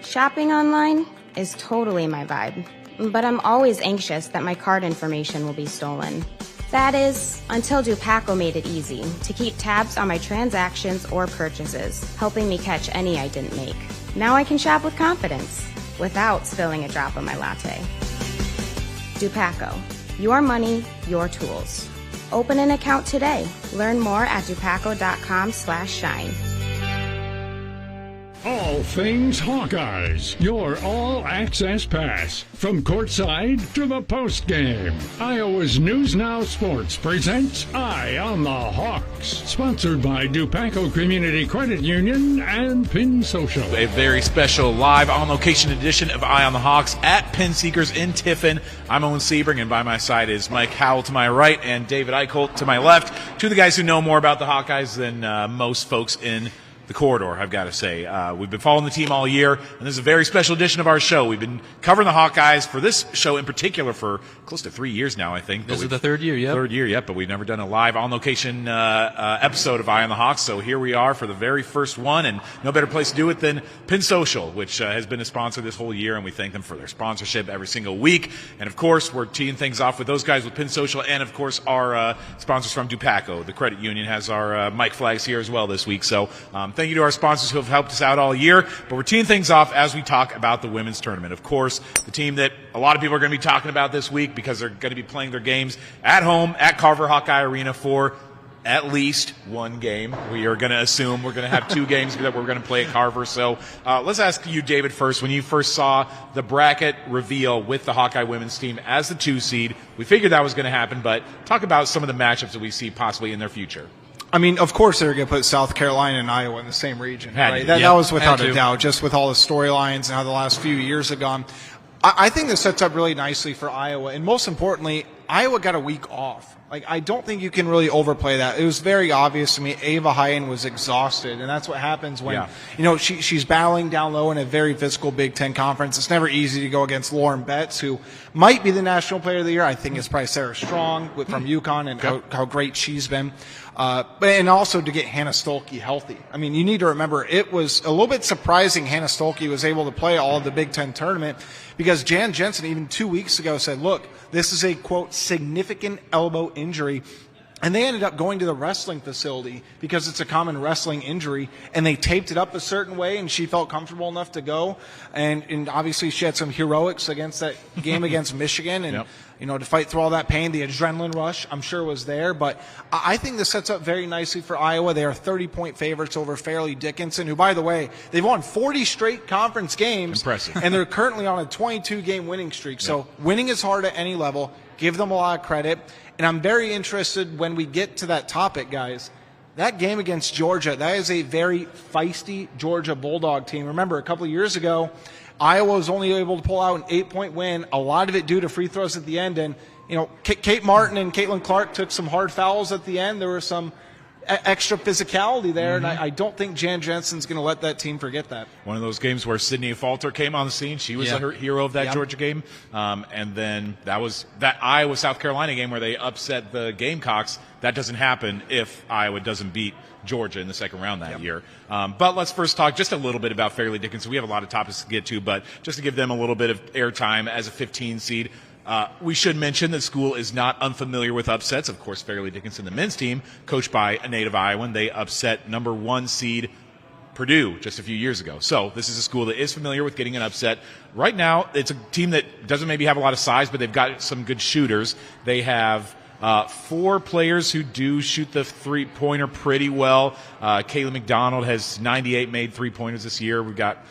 Shopping online is totally my vibe, but I'm always anxious that my card information will be stolen. That is, until Dupaco made it easy to keep tabs on my transactions or purchases, helping me catch any I didn't make. Now I can shop with confidence, without spilling a drop of my latte. Dupaco. Your money, your tools. Open an account today. Learn more at dupaco.com/shine. All things Hawkeyes, your all-access pass. From courtside to the postgame. Iowa's News Now Sports presents Eye on the Hawks. Sponsored by Dupaco Community Credit Union and PinSocial. A very special live on-location edition of Eye on the Hawks at Pin Seekers in Tiffin. I'm Owen Siebring, and by my side is Mike Howell to my right and David Eickholt to my left. Two of the guys who know more about the Hawkeyes than most folks in the corridor, I've got to say. We've been following the team all year, and this is a very special edition of our show. We've been covering the Hawkeyes for this show in particular for close to 3 years now, I think. This is the third year, yeah. Third year, yep, but we've never done a live on-location episode of Eye on the Hawks, so here we are for the very first one, and no better place to do it than PinSocial, which has been a sponsor this whole year, and we thank them for their sponsorship every single week. And, of course, we're teeing things off with those guys with PinSocial and, of course, our sponsors from Dupaco. The credit union has our mic flags here as well this week, so thank you to our sponsors who have helped us out all year. But we're teeing things off as we talk about the women's tournament. Of course, the team that a lot of people are going to be talking about this week because they're going to be playing their games at home at Carver Hawkeye Arena for at least one game. We are going to assume we're going to have two games that we're going to play at Carver. So let's ask you, David, first. When you first saw the bracket reveal with the Hawkeye women's team as the 2 seed, we figured that was going to happen, but talk about some of the matchups that we see possibly in their future. I mean, of course they're going to put South Carolina and Iowa in the same region, right? That was without a doubt, just with all the storylines and how the last few years have gone. I think this sets up really nicely for Iowa, and most importantly, Iowa got a week off. Like, I don't think you can really overplay that. It was very obvious to me Ava Hyen was exhausted, and that's what happens when, she's battling down low in a very physical Big Ten conference. It's never easy to go against Lauren Betts, who might be the National Player of the Year. I think it's probably Sarah Strong from UConn and how great she's been. And also to get Hannah Stolke healthy. I mean, you need to remember, it was a little bit surprising Hannah Stolke was able to play all of the Big Ten tournament because Jan Jensen even 2 weeks ago said, look, this is a, quote, significant elbow injury. And they ended up going to the wrestling facility because it's a common wrestling injury, and they taped it up a certain way, and she felt comfortable enough to go. And obviously she had some heroics against that game against Michigan, and to fight through all that pain, the adrenaline rush, I'm sure, was there. But I think this sets up very nicely for Iowa. They are 30-point favorites over Fairleigh Dickinson, who, by the way, they've won 40 straight conference games. Impressive. And they're currently on a 22-game winning streak. So winning is hard at any level. Give them a lot of credit. And I'm very interested when we get to that topic, guys. That game against Georgia, that is a very feisty Georgia Bulldog team. Remember, a couple of years ago, Iowa was only able to pull out an 8-point win, a lot of it due to free throws at the end. And, Kate Martin and Caitlin Clark took some hard fouls at the end. There was some extra physicality there, and I don't think Jan Jensen's going to let that team forget that. One of those games where Sydney Falter came on the scene. She was the hero of that Georgia game. And then that was that Iowa-South Carolina game where they upset the Gamecocks. That doesn't happen if Iowa doesn't beat Georgia in the second round that year. But let's first talk just a little bit about Fairleigh Dickinson. We have a lot of topics to get to, but just to give them a little bit of airtime as a 15 seed. We should mention that school is not unfamiliar with upsets. Of course, Fairleigh Dickinson, the men's team, coached by a native Iowan, they upset number 1 seed Purdue just a few years ago. So this is a school that is familiar with getting an upset. Right now, it's a team that doesn't maybe have a lot of size, but they've got some good shooters. They have 4 players who do shoot the three-pointer pretty well. Kaylee McDonald has 98 made three-pointers this year. We've got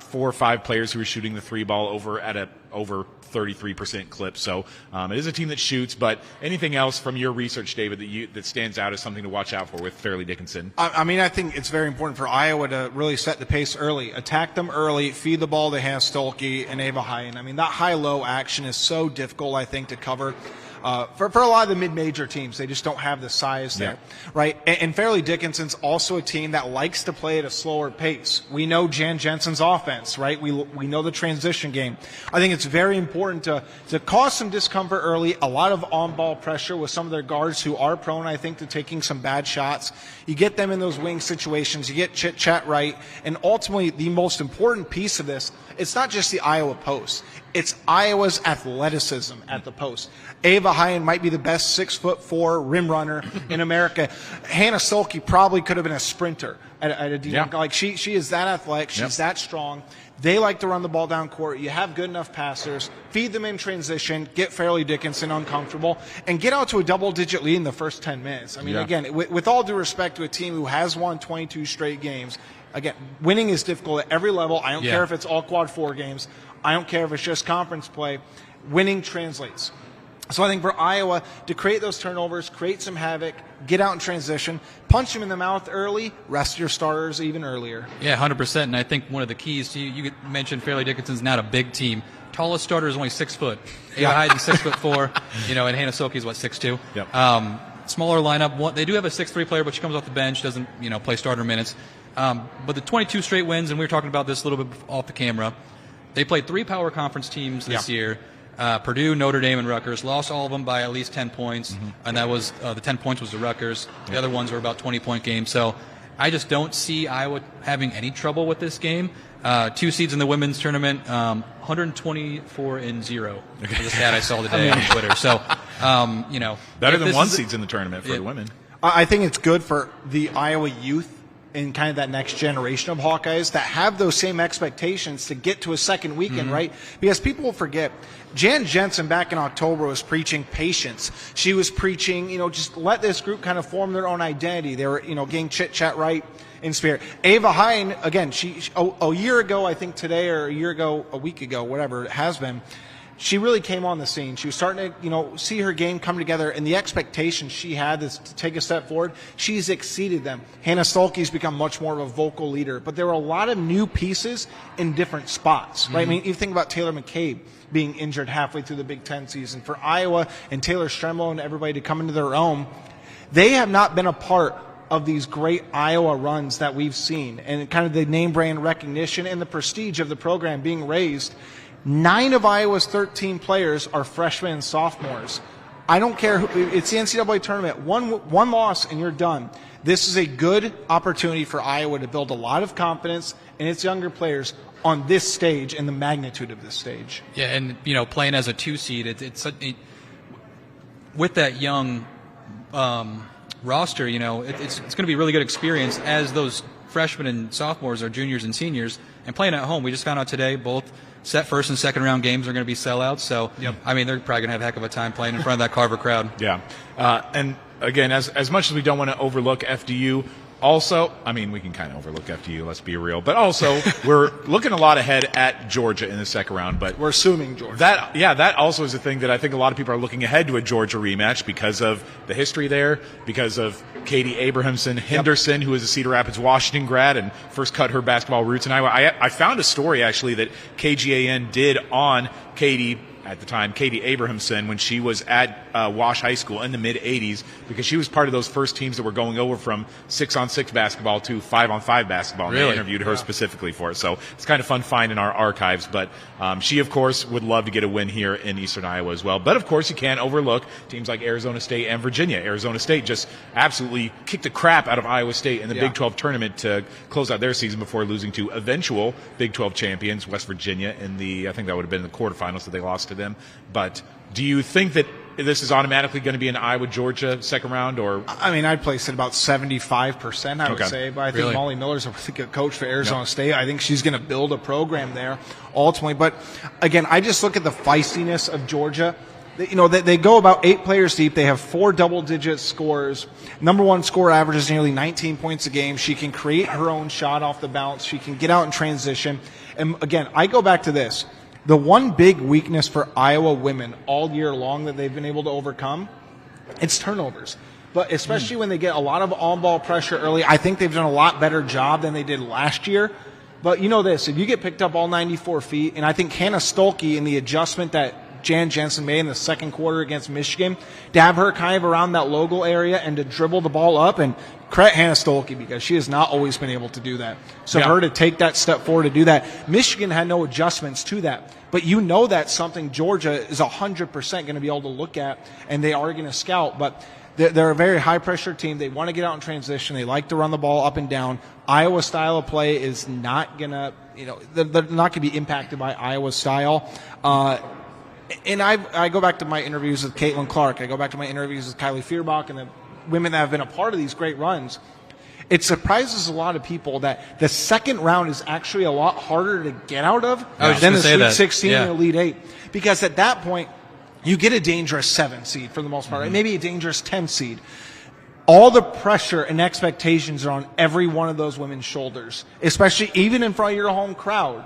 4 or 5 players who are shooting the three ball over 33% clip. So it is a team that shoots. But anything else from your research, David, that stands out as something to watch out for with Fairleigh Dickinson? I mean, I think it's very important for Iowa to really set the pace early, attack them early, feed the ball to Hannah Stolke and Ava Hyen. I mean, that high-low action is so difficult, I think, to cover. For a lot of the mid-major teams, they just don't have the size there, right? And Fairleigh Dickinson's also a team that likes to play at a slower pace. We know Jan Jensen's offense, right? We know the transition game. I think it's very important to cause some discomfort early, a lot of on-ball pressure with some of their guards who are prone, I think, to taking some bad shots. You get them in those wing situations, you get chit-chat right, and ultimately the most important piece of this, it's not just the Iowa post. It's Iowa's athleticism at the post. Ava Hyen might be the best 6'4" rim runner in America. Hannah Stolke probably could have been a sprinter at a D. Like she is that athletic. She's that strong. They like to run the ball down court. You have good enough passers. Feed them in transition. Get Fairleigh Dickinson uncomfortable. And get out to a double-digit lead in the first 10 minutes. I mean, again, with all due respect to a team who has won 22 straight games, again, winning is difficult at every level. I don't care if it's all quad 4 games. I don't care if it's just conference play. Winning translates. So I think for Iowa to create those turnovers, create some havoc, get out in transition, punch them in the mouth early, rest your starters even earlier. Yeah, 100%. And I think one of the keys to you mentioned Fairleigh Dickinson's not a big team. Tallest starter is only 6 foot. Ava Hyden's 6'4", and Hannah Stolke's 6'2". Yep. Smaller lineup. They do have a 6'3" player, but she comes off the bench, doesn't play starter minutes. But the 22 straight wins, and we were talking about this a little bit off the camera. They played 3 power conference teams this year. Purdue, Notre Dame, and Rutgers. Lost all of them by at least 10 points, and that was the 10 points was to Rutgers. The other ones were about 20-point games. So I just don't see Iowa having any trouble with this game. 2 seeds in the women's tournament, 124-0. Okay. The stat I saw today on Twitter. So, better than 1 seeds in the tournament for the women. I think it's good for the Iowa youth and kind of that next generation of Hawkeyes that have those same expectations to get to a second weekend, right? Because people will forget, Jan Jensen back in October was preaching patience. She was preaching, just let this group kind of form their own identity. They were, getting chit-chat right in spirit. Ava Hyen, again, she a year ago, I think today, or a week ago, whatever it has been, she really came on the scene. She was starting to, see her game come together, and the expectations she had is to take a step forward. She's exceeded them. Hannah Stolke's become much more of a vocal leader, but there were a lot of new pieces in different spots, right? I mean, you think about Taylor McCabe being injured halfway through the Big Ten season. For Iowa and Taylor Stremlo and everybody to come into their own, they have not been a part of these great Iowa runs that we've seen, and kind of the name brand recognition and the prestige of the program being raised. 9 of Iowa's 13 players are freshmen and sophomores. I don't care it's the NCAA tournament. One loss and you're done. This is a good opportunity for Iowa to build a lot of confidence in its younger players on this stage and the magnitude of this stage. Yeah, and playing as a 2 seed, it's with that young roster, it's going to be a really good experience as those freshmen and sophomores are juniors and seniors and playing at home. We just found out today both set first and second round games are going to be sellouts. So, I mean, they're probably going to have a heck of a time playing in front of that Carver crowd. Yeah. And again, as much as we don't want to overlook FDU, also, I mean, we can kind of overlook FDU, let's be real. But also, we're looking a lot ahead at Georgia in the second round. But we're assuming Georgia. That also is a thing that I think a lot of people are looking ahead to a Georgia rematch because of the history there, because of Katie Abrahamson Henderson, who is a Cedar Rapids, Washington grad and first cut her basketball roots in Iowa. I found a story, actually, that KGAN did on Katie Abrahamson, when she was at Wash High School in the mid-'80s, because she was part of those first teams that were going over from 6-on-6 basketball to 5-on-5 basketball. Really? And they interviewed her specifically for it. So it's kind of fun find in our archives. But she, of course, would love to get a win here in Eastern Iowa as well. But, of course, you can't overlook teams like Arizona State and Virginia. Arizona State just absolutely kicked the crap out of Iowa State in the Big 12 tournament to close out their season before losing to eventual Big 12 champions, West Virginia, in I think that would have been in the quarterfinals that they lost to them. But do you think that this is automatically going to be an Iowa-Georgia second round? Or I mean, I'd place it about 75%, I would say. But I think Molly Miller's a really good coach for Arizona State. I think she's going to build a program there ultimately. But, again, I just look at the feistiness of Georgia. They go about 8 players deep. They have 4 double-digit scores. Number 1 score averages nearly 19 points a game. She can create her own shot off the bounce. She can get out in transition. And, again, I go back to this. The one big weakness for Iowa women all year long that they've been able to overcome, it's turnovers. But especially when they get a lot of on-ball pressure early, I think they've done a lot better job than they did last year. But if you get picked up all 94 feet, and I think Hannah Stolke and the adjustment that Jan Jensen made in the second quarter against Michigan, to have her kind of around that logo area and to dribble the ball up, and credit Hannah Stolke because she has not always been able to do that. So her to take that step forward to do that, Michigan had no adjustments to that. But you know that's something Georgia is 100% going to be able to look at, and they are going to scout. But they're a very high-pressure team. They want to get out in transition. They like to run the ball up and down. Iowa's style of play is not going to, they're not going to be impacted by Iowa's style. And I go back to my interviews with Caitlin Clark. I go back to my interviews with Kylie Fierbach and the women that have been a part of these great runs. It surprises a lot of people that the second round is actually a lot harder to get out of than the Sweet 16 and Elite 8. Because at that point, you get a dangerous 7 seed for the most part, right? Maybe a dangerous 10 seed. All the pressure and expectations are on every one of those women's shoulders, especially even in front of your home crowd.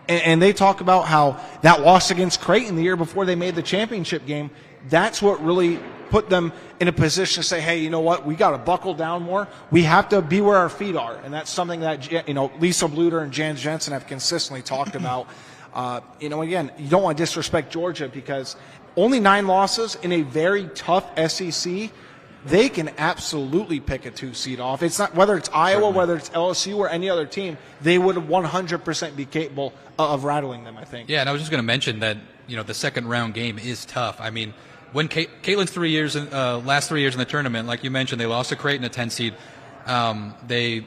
And they talk about how that loss against Creighton the year before they made the championship game, that's what really put them in a position to say, hey, you know what, we got to buckle down more. We have to be where our feet are. And that's something that, Lisa Bluter and Jan Jensen have consistently talked about. Again, you don't want to disrespect Georgia because only 9 losses in a very tough SEC. They can absolutely pick a 2 seed off. It's not whether it's Iowa, whether it's LSU or any other team, they would 100% be capable of rattling them, I think. Yeah, and I was just going to mention that, the second round game is tough. I mean, when Caitlin's last 3 years in the tournament, like you mentioned, they lost to Creighton, a 10 seed. They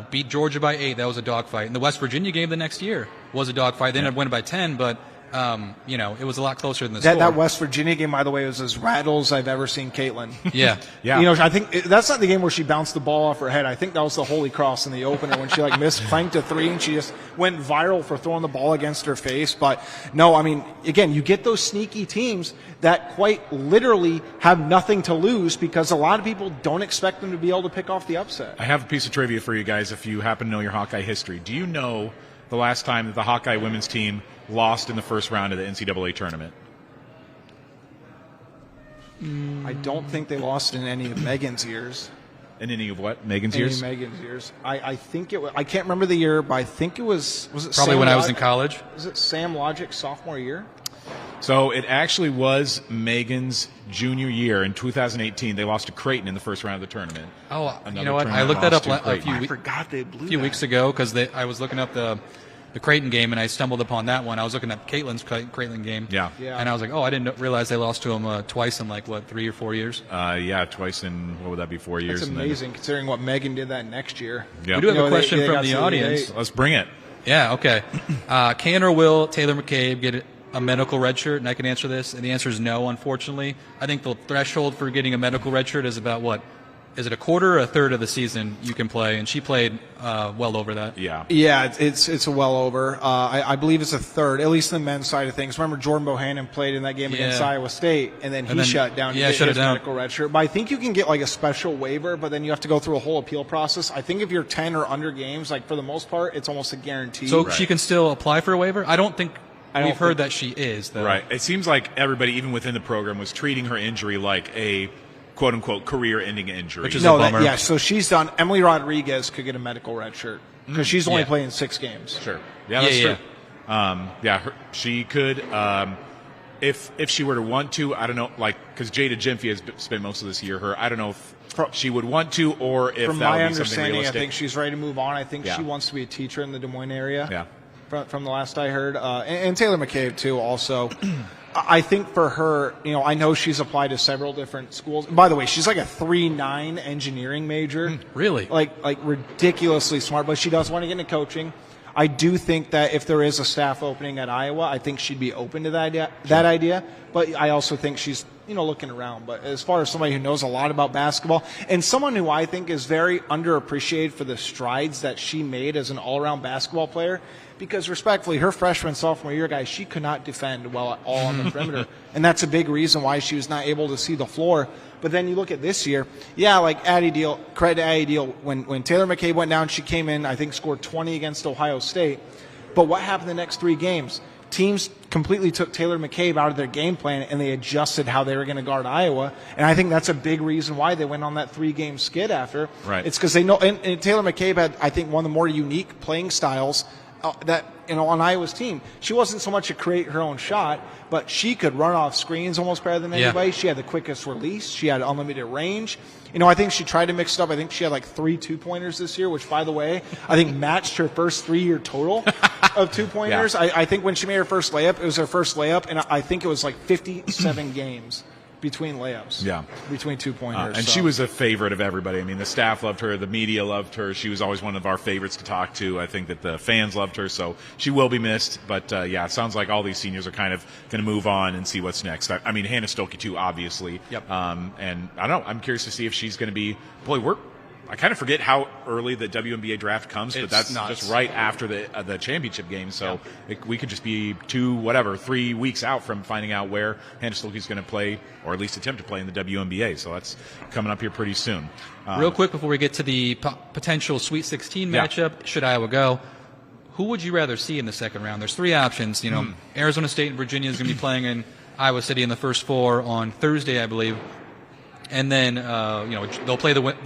beat Georgia by 8. That was a dogfight. And the West Virginia game the next year was a dogfight. They ended up winning by 10, but it was a lot closer than the score. That West Virginia game, by the way, was as rattles I've ever seen Caitlin. Yeah. I think that's not the game where she bounced the ball off her head. I think that was the Holy Cross in the opener when she clanked a 3 and she just went viral for throwing the ball against her face. But no, I mean, again, you get those sneaky teams that quite literally have nothing to lose because a lot of people don't expect them to be able to pick off the upset. I have a piece of trivia for you guys if you happen to know your Hawkeye history. Do you know the last time that the Hawkeye women's team lost in the first round of the NCAA tournament? I don't think they lost in any of Megan's years. In any of what? Megan's years? Megan's years. I think it was, I can't remember the year, but I think it was it probably Sam when I was in college? Was it Sam Logic's sophomore year? So it actually was Megan's junior year in 2018. They lost to Creighton in the first round of the tournament. Oh, you know what? I looked that up a few weeks ago because I was looking up the Creighton game, and I stumbled upon that one. I was looking at Caitlin's Creighton game. Yeah. And I was like, I didn't realize they lost to them twice in 3 or 4 years. Twice in, what would that be, 4 years? That's amazing considering what Megan did that next year. Yep. We do have a question from the audience. Let's bring it. Yeah, okay. Can or will Taylor McCabe get a medical red shirt? And I can answer this, and the answer is no, unfortunately. I think the threshold for getting a medical red shirt is about what? Is it a quarter or a third of the season you can play? And she played well over that. Yeah, it's a well over. I believe it's a third, at least in the men's side of things. Remember, Jordan Bohannon played in that game against Iowa State, and then he shut down. Yeah, shut it down. Medical red shirt. But I think you can get a special waiver, but then you have to go through a whole appeal process. I think if you're 10 or under games, for the most part, it's almost a guarantee. So she can still apply for a waiver? I don't think we've heard that she is, though. Right. It seems like everybody, even within the program, was treating her injury like a quote-unquote career-ending injury. Which is a bummer. So she's done. Emily Rodriguez could get a medical red shirt because she's only playing 6 games. Sure. Yeah, that's true. She could, if she were to want to, I don't know, because Jada Gyamfi has spent most of this year. I don't know if she would want to or if from that my would be something understanding, realistic. I think she's ready to move on. I think she wants to be a teacher in the Des Moines area. Yeah. From the last I heard. And Taylor McCabe, too, also. I think for her, I know she's applied to several different schools. By the way, she's like a 3.9 engineering major. Really? Like ridiculously smart, but she does want to get into coaching. I do think that if there is a staff opening at Iowa, I think she'd be open to that idea. But I also think she's, looking around. But as far as somebody who knows a lot about basketball and someone who I think is very underappreciated for the strides that she made as an all-around basketball player, because respectfully, her freshman, sophomore year, guys, she could not defend well at all on the perimeter. And that's a big reason why she was not able to see the floor. But then you look at this year, Addie Deal, credit to Addie Deal. When Taylor McCabe went down, she came in, I think, scored 20 against Ohio State. But what happened the next 3 games? Teams completely took Taylor McCabe out of their game plan, and they adjusted how they were going to guard Iowa. And I think that's a big reason why they went on that 3-game skid after. Right. It's because they know – and Taylor McCabe had, I think, one of the more unique playing styles that on Iowa's team, she wasn't so much to create her own shot, but she could run off screens almost better than anybody. She had the quickest release. She had unlimited range. I think she tried to mix it up. I think she had like 3 2-pointers this year, which, by the way, I think matched her first 3-year total of 2-pointers. I think when she made her first layup, it was her first layup, and I think it was like 57 games between layups. Between 2-pointers. And she was a favorite of everybody. I mean, the staff loved her. The media loved her. She was always one of our favorites to talk to. I think that the fans loved her, so she will be missed. But, it sounds like all these seniors are kind of going to move on and see what's next. I mean, Hannah Stolke, too, obviously. And I don't know. I'm curious to see if she's going to be – I kind of forget how early the WNBA draft comes, but that's nuts. Just right after the championship game. So we could just be 3 weeks out from finding out where Hannah Stolke is going to play, or at least attempt to play in the WNBA. So that's coming up here pretty soon. Real quick before we get to the potential Sweet 16 matchup, should Iowa go, who would you rather see in the second round? There's 3 options. Arizona State and Virginia is going to be playing in Iowa City in the first 4 on Thursday, I believe. And then, they'll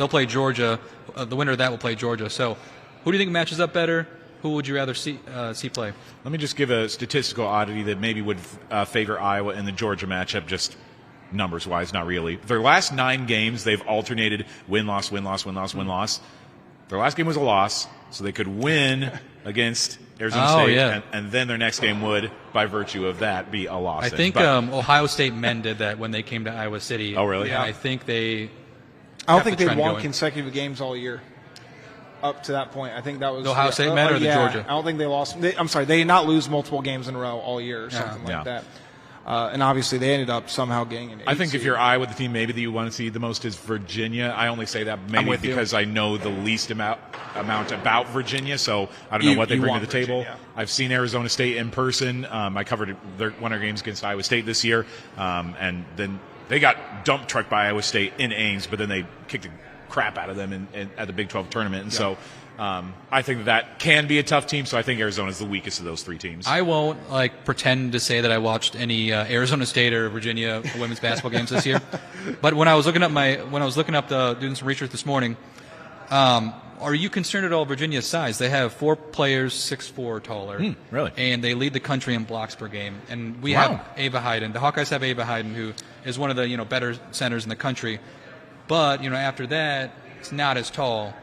play Georgia. The winner of that will play Georgia. So, who do you think matches up better? Who would you rather see play? Let me just give a statistical oddity that maybe would favor Iowa in the Georgia matchup, just numbers-wise, not really. Their last 9 games, they've alternated win-loss, win-loss, win-loss, win-loss. Their last game was a loss, so they could win against Arizona State, and then their next game would, by virtue of that, be a loss. I think Ohio State men did that when they came to Iowa City. Oh, really? Yeah. I think they. I don't think they won consecutive games all year. Up to that point, I think that was the Ohio State men or the Georgia. I don't think they lost. I'm sorry, they did not lose multiple games in a row all year or something like that. And obviously, they ended up somehow getting an 8 I think seed. If you're Iowa, the team maybe that you want to see the most is Virginia. I only say that maybe because I know the least amount about Virginia, so I don't know what they bring to the table. I've seen Arizona State in person. I covered one of their games against Iowa State this year, and then they got dump trucked by Iowa State in Ames, but then they kicked the crap out of them at the Big 12 tournament, and so I think that can be a tough team, so I think Arizona's the weakest of those 3 teams. I won't pretend to say that I watched any Arizona State or Virginia women's basketball games this year. But when I was looking up doing some research this morning, are you concerned at all Virginia's size? They have 4 players 6'4" taller. Really? And they lead the country in blocks per game. And we have Ava Hayden. The Hawkeyes have Ava Hayden, who is one of the better centers in the country. But after that, it's not as tall.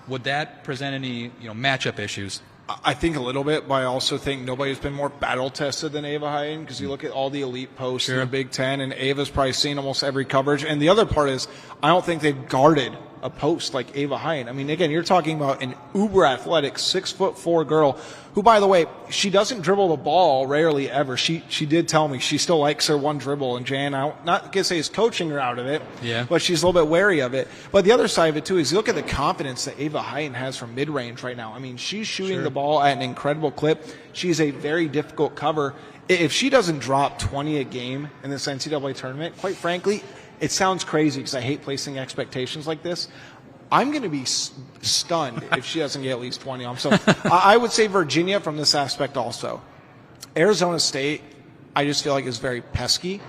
Would that present any matchup issues? I think a little bit, but I also think nobody's been more battle tested than Ava Hayden, because you look at all the elite posts in the Big Ten, and Ava's probably seen almost every coverage. And the other part is, I don't think they've guarded a post like Ava Hayden. I mean, again, you're talking about an uber athletic 6'4" girl who, by the way, she doesn't dribble the ball rarely ever. She did tell me she still likes her one dribble, and Jan, I'm not going to say is coaching her out of it, but she's a little bit wary of it. But the other side of it, too, is you look at the confidence that Ava Hayden has from mid-range right now. I mean, she's shooting the ball at an incredible clip. She's a very difficult cover. If she doesn't drop 20 a game in this NCAA tournament, quite frankly, it sounds crazy because I hate placing expectations like this. I'm going to be stunned if she doesn't get at least 20. So I would say Virginia from this aspect also. Arizona State, I just feel like is very pesky.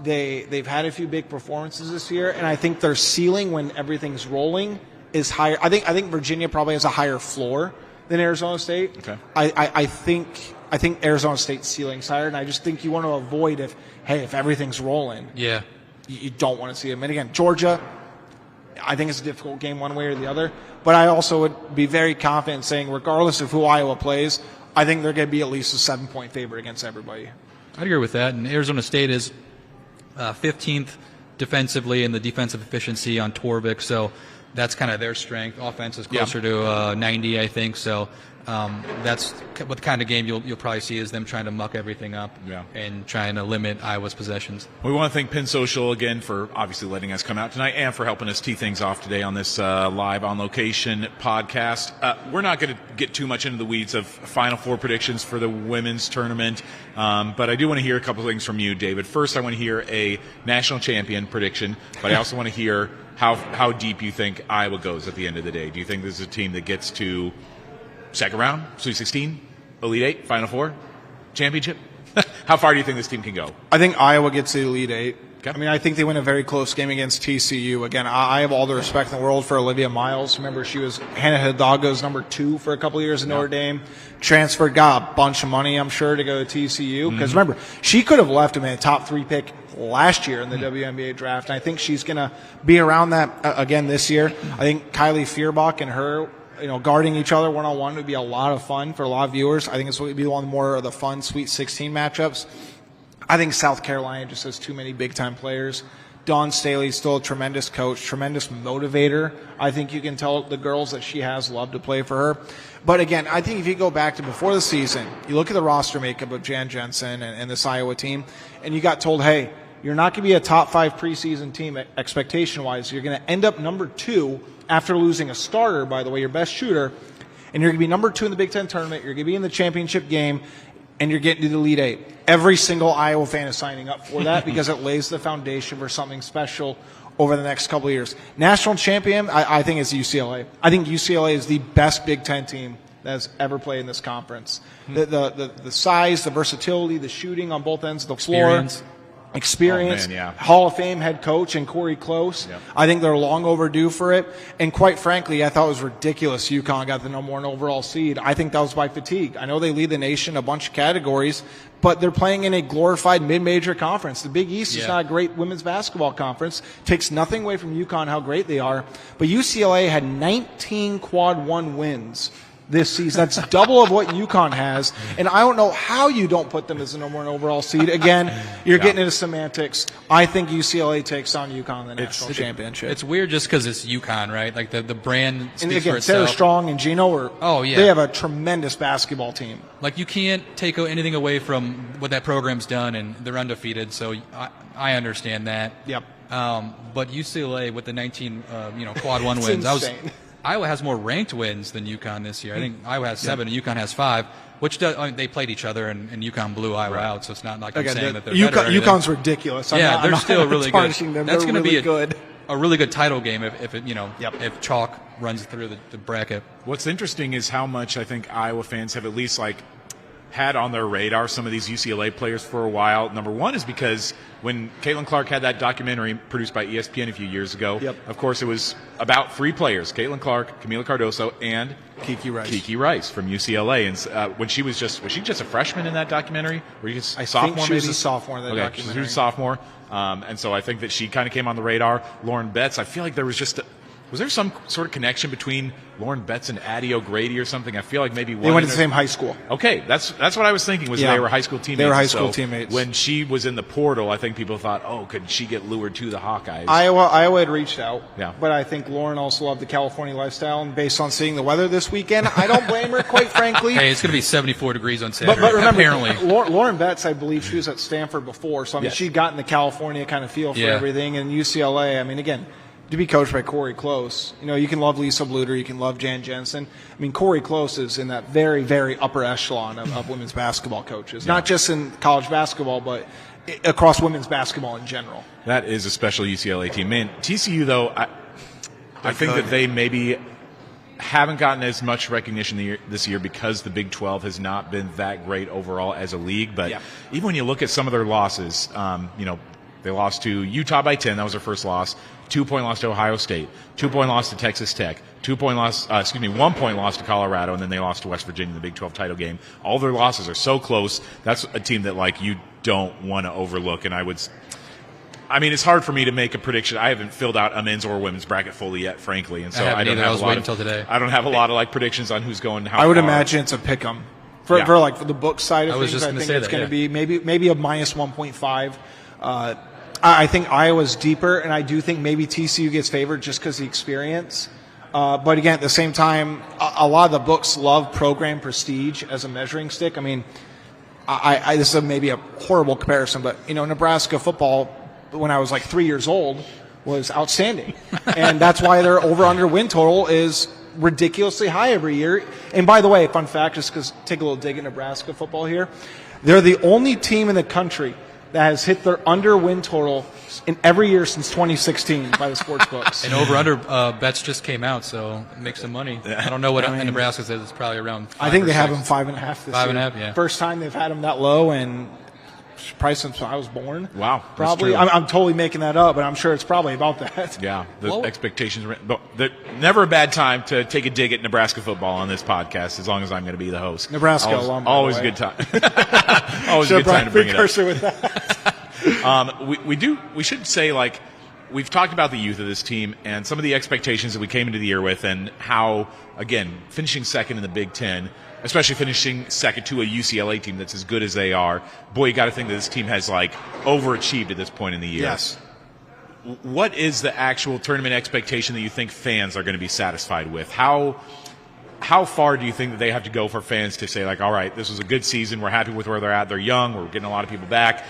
They've had a few big performances this year, and I think their ceiling when everything's rolling is higher. I think Virginia probably has a higher floor than Arizona State. Okay. I think Arizona State's ceiling's higher, and I just think you want to avoid if everything's rolling. Yeah. You don't want to see them. And again, Georgia, I think it's a difficult game one way or the other. But I also would be very confident saying, regardless of who Iowa plays, I think they're going to be at least a 7-point favorite against everybody. I'd agree with that. And Arizona State is 15th defensively in the defensive efficiency on Torvik, so that's kind of their strength. Offense is closer to 90, I think. So that's what kind of game you'll probably see is them trying to muck everything up and trying to limit Iowa's possessions. We want to thank PinSocial again for obviously letting us come out tonight and for helping us tee things off today on this live on location podcast. We're not going to get too much into the weeds of Final Four predictions for the women's tournament, but I do want to hear a couple of things from you, David. First, I want to hear a national champion prediction, but I also want to hear how deep you think Iowa goes at the end of the day. Do you think this is a team that gets to second round, Sweet 16, Elite 8, Final Four, championship? How far do you think this team can go? I think Iowa gets to the Elite Eight. Okay. I mean, I think they win a very close game against TCU. Again, I have all the respect in the world for Olivia Miles. Remember, she was Hannah Hidalgo's number 2 for a couple of years in Notre Dame. Transferred, got a bunch of money, I'm sure, to go to TCU. Because remember, she could have left him in a top 3 pick last year in the WNBA draft. And I think she's going to be around that again this year. I think Kylie Feuerbach and her, guarding each other one-on-one would be a lot of fun for a lot of viewers. I think it's going to be one more of the fun Sweet 16 matchups. I think South Carolina just has too many big-time players. Dawn Staley's still a tremendous coach, tremendous motivator. I think you can tell the girls that she has love to play for her. But again, I think if you go back to before the season, you look at the roster makeup of Jan Jensen and this Iowa team, and you got told, hey, you're not going to be a top 5 preseason team expectation-wise. You're going to end up number 2 after losing a starter, by the way, your best shooter, and you're going to be number 2 in the Big Ten tournament. You're going to be in the championship game, and you're getting to the Elite Eight. Every single Iowa fan is signing up for that because it lays the foundation for something special over the next couple of years. National champion, I think, is UCLA. I think UCLA is the best Big Ten team that has ever played in this conference. The size, the versatility, the shooting on both ends of the floor. Experience, Hall of Fame head coach and Corey Close. Yep. I think they're long overdue for it. And quite frankly, I thought it was ridiculous UConn got the number 1 overall seed. I think that was by fatigue. I know they lead the nation in a bunch of categories, but they're playing in a glorified mid-major conference. The Big East is not a great women's basketball conference. Takes nothing away from UConn how great they are. But UCLA had 19 quad 1 wins this season. That's double of what UConn has. And I don't know how you don't put them as the number 1 overall seed. Again, you're getting into semantics. I think UCLA takes on UConn in the national championship. It's weird just because it's UConn, right? Like the brand speaks and again, for itself. Sarah Strong and Gino they have a tremendous basketball team. Like you can't take anything away from what that program's done, and they're undefeated. So I understand that. Yep. But UCLA with the 19 quad 1 wins. Insane. Iowa has more ranked wins than UConn this year. I think Iowa has 7 and UConn has 5, which they played each other and UConn blew Iowa out. So it's not like I'm saying that they're better. UConn's ridiculous. They're still really good. Them. That's going to be good. A really good title game if chalk runs through the bracket. What's interesting is how much I think Iowa fans have at least had on their radar some of these UCLA players for a while. Number one is because when Caitlin Clark had that documentary produced by ESPN a few years ago, of course it was about 3 players, Caitlin Clark, Camila Cardoso, and Kiki Rice from UCLA. And when she was she just a freshman in that documentary? I think she was a sophomore in that documentary. She was a sophomore. And so I think that she kind of came on the radar. Lauren Betts, I feel like there was was there some sort of connection between Lauren Betts and Addie O'Grady or something? I feel like maybe they went to the same high school. Okay, that's what I was thinking. They were high school teammates. They were high school teammates. When she was in the portal, I think people thought, could she get lured to the Hawkeyes? Iowa had reached out. Yeah. But I think Lauren also loved the California lifestyle, and based on seeing the weather this weekend, I don't blame her, quite frankly. Hey, it's going to be 74 degrees on Saturday. But remember, apparently, Lauren Betts, I believe she was at Stanford before, so I mean, she'd gotten the California kind of feel for everything. And UCLA, I mean, again, to be coached by Corey Close, you can love Lisa Bluter, you can love Jan Jensen. I mean, Corey Close is in that very, very upper echelon of women's basketball coaches, not just in college basketball, but across women's basketball in general. That is a special UCLA team. Man, TCU, though, I think that they maybe haven't gotten as much recognition this year because the Big 12 has not been that great overall as a league. But even when you look at some of their losses, they lost to Utah by 10. That was their first loss. 2-point loss to Ohio State. 2-point loss to Texas Tech. 1-point loss to Colorado, and then they lost to West Virginia in the Big 12 title game. All their losses are so close. That's a team that you don't want to overlook. And it's hard for me to make a prediction. I haven't filled out a men's or women's bracket fully yet, frankly, and so I don't have until today. I don't have a lot of predictions on who's going how. I would far. imagine it's a pick 'em for the book side of things. I think it's going to be maybe a minus 1.5. I think Iowa's deeper, and I do think maybe TCU gets favored just because of the experience. But again, at the same time, a lot of the books love program prestige as a measuring stick. I mean, this is maybe a horrible comparison, but Nebraska football, when I was 3 years old, was outstanding, and that's why their over/under win total is ridiculously high every year. And by the way, fun fact, just because take a little dig at Nebraska football here, they're the only team in the country that has hit their under win total in every year since 2016 by the sports books. And over-under bets just came out, so make some money. I don't know what Nebraska says. It's probably around 5 I think or they 6. have them 5.5 this year. 5.5, yeah. First time they've had them that low, and probably since I was born. Wow. Probably. I'm totally making that up, but I'm sure it's probably about that. Yeah. The expectations are, but never a bad time to take a dig at Nebraska football on this podcast, as long as I'm going to be the host. Nebraska alum. Always a good time. Always a good time to bring it up. With that. We should say, like, we've talked about the youth of this team and some of the expectations that we came into the year with, and how, again, finishing second in the Big Ten, especially finishing second to a UCLA team that's as good as they are, boy, you got to think that this team has, like, overachieved at this point in the year. Yes. What is the actual tournament expectation that you think fans are going to be satisfied with? How far do you think that they have to go for fans to say, like, all right, this was a good season, we're happy with where they're at, they're young, we're getting a lot of people back?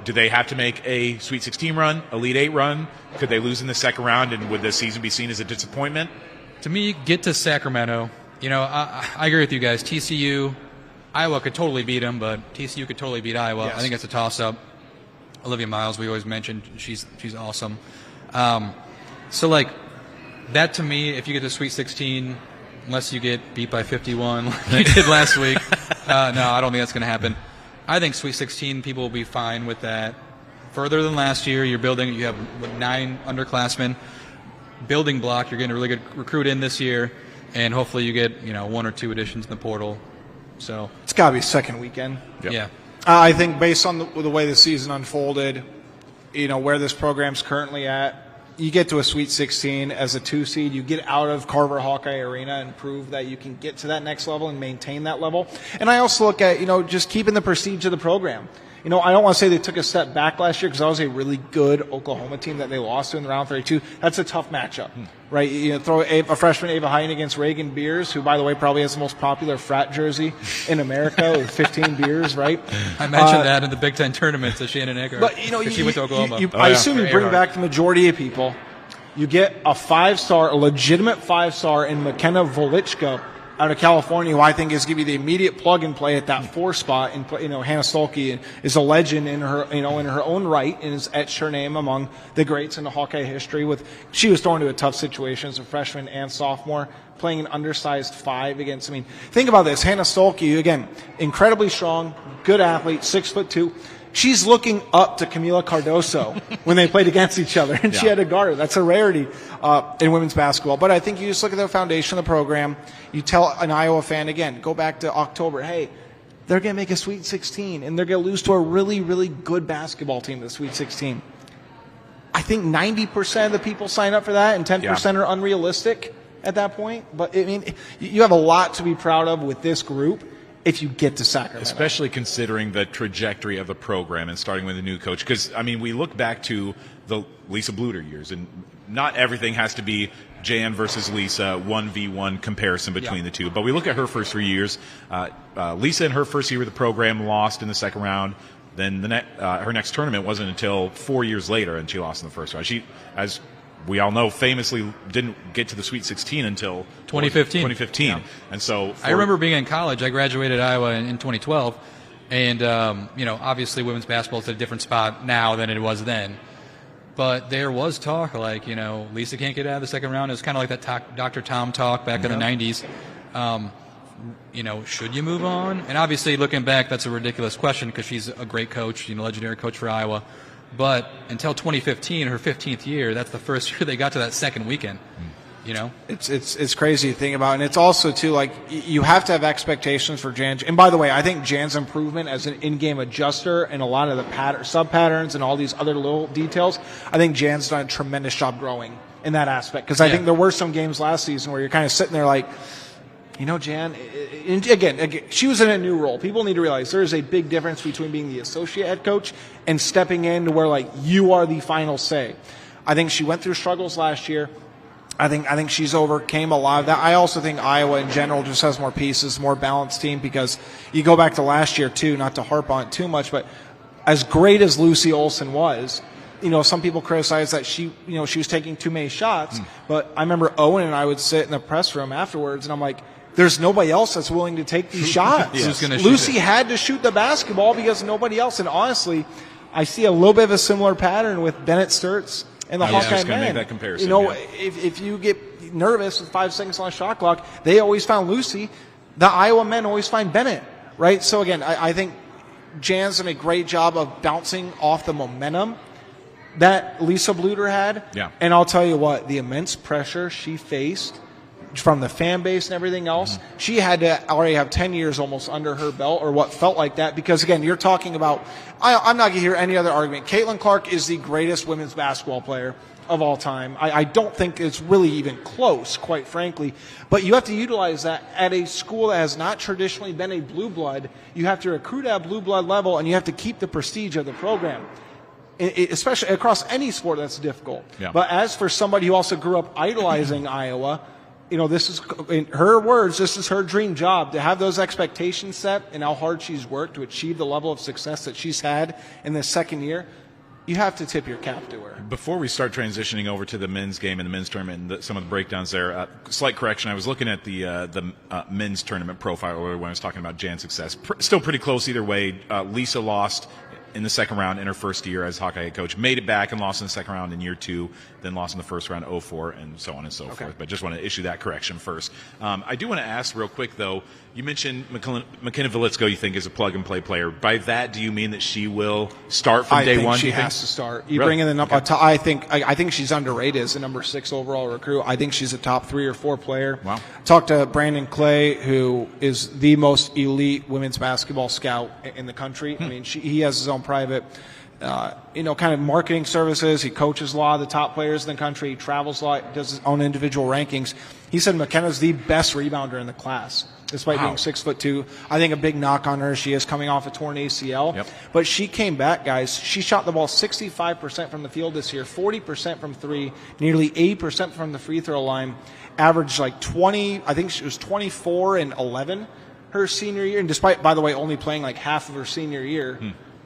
Do they have to make a Sweet 16 run, Elite 8 run? Could they lose in the second round, and would this season be seen as a disappointment? To me, get to Sacramento. You know, I agree with you guys. TCU, Iowa could totally beat them, but TCU could totally beat Iowa. Yes. I think it's a toss-up. Olivia Miles, we always mentioned, she's awesome. So, like, that to me, if you get to Sweet 16, unless you get beat by 51 like you did last week, no, I don't think that's going to happen. I think Sweet 16 people will be fine with that. Further than last year, you have 9 underclassmen. Building block, you're getting a really good recruit in this year, and hopefully you get 1 or 2 additions in the portal. So it's got to be second weekend. Yep. Yeah. I think based on the way the season unfolded, where this program's currently at, you get to a Sweet 16 as a 2 seed, you get out of Carver Hawkeye Arena and prove that you can get to that next level and maintain that level. And I also look at, just keeping the prestige of the program. I don't want to say they took a step back last year, because that was a really good Oklahoma team that they lost to in the round 32. That's a tough matchup, right? Throw a freshman Ava Hine against Reagan Beers, who, by the way, probably has the most popular frat jersey in America with 15 beers, right? I mentioned that in the Big Ten tournament to Shannon Egger. But, she went to Oklahoma. I assume you bring back the majority of people. You get a 5-star, a legitimate 5-star in McKenna Volichka out of California, who I think is going to be the immediate plug and play at that 4 spot. And Hannah Stolke is a legend in her, in her own right, and has etched her name among the greats in the Hawkeye history. She was thrown into a tough situation as a freshman and sophomore, playing an undersized 5 against. Think about this: Hannah Stolke, again, incredibly strong, good athlete, 6'2". She's looking up to Camila Cardoso when they played against each other, and she had a guard. That's a rarity in women's basketball. But I think you just look at the foundation of the program. You tell an Iowa fan, again, go back to October, hey, they're going to make a Sweet 16, and they're going to lose to a really, really good basketball team, the Sweet 16. I think 90% of the people sign up for that, and 10% are unrealistic at that point. But, you have a lot to be proud of with this group if you get to Sacramento. Especially considering the trajectory of the program and starting with a new coach. Because, we look back to the Lisa Bluter years, and not everything has to be Jan versus Lisa, 1v1 comparison between the two. But we look at her first 3 years. Lisa, in her first year with the program, lost in the second round. Then her next tournament wasn't until 4 years later, and she lost in the first round. She, as we all know, famously didn't get to the Sweet 16 until 2015. Yeah. And so I remember being in college. I graduated Iowa in 2012, and obviously women's basketball is at a different spot now than it was then. But there was talk like, Lisa can't get out of the second round. It was kind of like that Dr. Tom talk back in the 90s. Should you move on? And obviously, looking back, that's a ridiculous question, because she's a great coach, legendary coach for Iowa. But until 2015, her 15th year, that's the first year they got to that second weekend. It's crazy to think about, and it's also too, like, you have to have expectations for Jan. And by the way, I think Jan's improvement as an in-game adjuster and a lot of the sub patterns and all these other little details, I think Jan's done a tremendous job growing in that aspect. Because I think there were some games last season where you're kind of sitting there like, Jan, again, she was in a new role. People need to realize there is a big difference between being the associate head coach and stepping in to where, like, you are the final say. I think she went through struggles last year. I think she's overcame a lot of that. I also think Iowa in general just has more pieces, more balanced team, because you go back to last year too, not to harp on it too much, but as great as Lucy Olson was, some people criticize that she was taking too many shots. But I remember Owen and I would sit in the press room afterwards, and I'm like, there's nobody else that's willing to take these shots. Yes. Lucy had to shoot the basketball because nobody else. And honestly, I see a little bit of a similar pattern with Bennett Sturts and the Hawkeye men. Make that comparison. If you get nervous with 5 seconds on the shot clock, they always found Lucy. The Iowa men always find Bennett, right? So again, I think Jan's done a great job of bouncing off the momentum that Lisa Bluter had. Yeah. And I'll tell you what, the immense pressure she faced from the fan base and everything else, she had to already have 10 years almost under her belt, or what felt like that, because again, you're talking about, I'm not going to hear any other argument. Caitlin Clark is the greatest women's basketball player of all time. I don't think it's really even close, quite frankly. But you have to utilize that at a school that has not traditionally been a blue blood. You have to recruit at a blue blood level, and you have to keep the prestige of the program. Especially across any sport, that's difficult. Yeah. But as for somebody who also grew up idolizing Iowa, this is, in her words, this is her dream job, to have those expectations set and how hard she's worked to achieve the level of success that she's had in this second year. You have to tip your cap to her. Before we start transitioning over to the men's game and the men's tournament and some of the breakdowns there, slight correction. I was looking at the men's tournament profile when I was talking about Jan's success. Still pretty close either way. Lisa lost in the second round in her first year as Hawkeye head coach, made it back and lost in the second round in year 2, then lost in the first round 0-4, and so on and so forth. But just want to issue that correction first. I do want to ask real quick, though, you mentioned McKenna Velitsko you think is a plug-and-play player. By that, do you mean that she will start from day one? I think she has to start. You really? bring in the number. Okay. I think she's underrated as a number 6 overall recruit. I think she's a top 3 or 4 player. Wow. Talked to Brandon Clay, who is the most elite women's basketball scout in the country. I mean, he has his own private, kind of marketing services. He coaches a lot of the top players in the country. He travels a lot, does his own individual rankings. He said McKenna's the best rebounder in the class, despite being 6'2". I think a big knock on her, she is coming off a torn ACL. Yep. But she came back, guys. She shot the ball 65% from the field this year, 40% from 3, nearly 80% from the free throw line, averaged like 20, I think she was 24 and 11 her senior year, and despite, by the way, only playing like half of her senior year.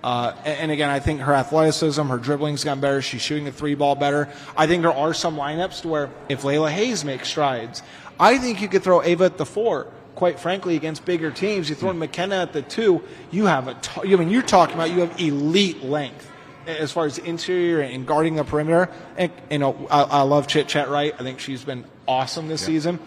And again, I think her athleticism, her dribbling's gotten better. She's shooting the 3 ball better. I think there are some lineups to where if Layla Hayes makes strides, I think you could throw Ava at the 4. Quite frankly, against bigger teams, you throw McKenna at the 2. You have you're talking about you have elite length as far as interior and guarding the perimeter. And I love Chit Chat Wright. I think she's been awesome this season.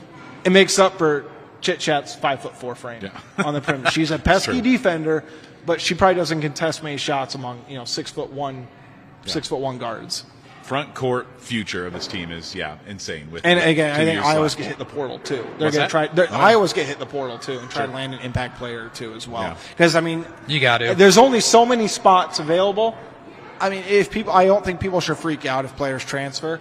It makes up for Chit Chat's 5'4" frame on the perimeter. She's a pesky defender, but she probably doesn't contest many shots among 6'1" guards. Front court future of this team is insane. And again, I think Iowa's get hit the portal too. They're going to try. Iowa's get hit the portal too and try to land an impact player or 2 as well. Because I mean, you got to. There's only so many spots available. I mean, I don't think people should freak out if players transfer.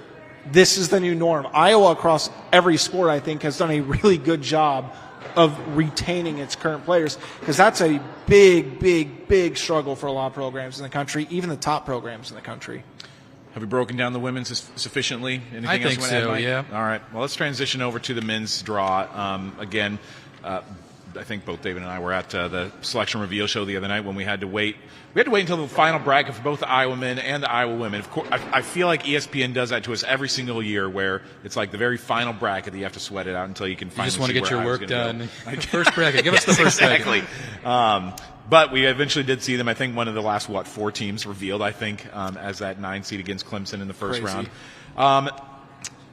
This is the new norm. Iowa, across every sport, I think, has done a really good job of retaining its current players, because that's a big struggle for a lot of programs in the country, even the top programs in the country. Have we broken down the women's sufficiently? Anything I think else so, yeah. All right. Well, let's transition over to the men's draw. Again, I think both David and I were at the selection reveal show the other night when we had to wait. We had to wait until the final bracket for both the Iowa men and the Iowa women. Of course, I feel like ESPN does that to us every single year, where it's like the very final bracket that you have to sweat it out until you can finally. You just want to get your work done. Go. First bracket. Give us the first bracket. Exactly. But we eventually did see them. I think one of the last 4 teams revealed. I think as that 9 seed against Clemson in the first round.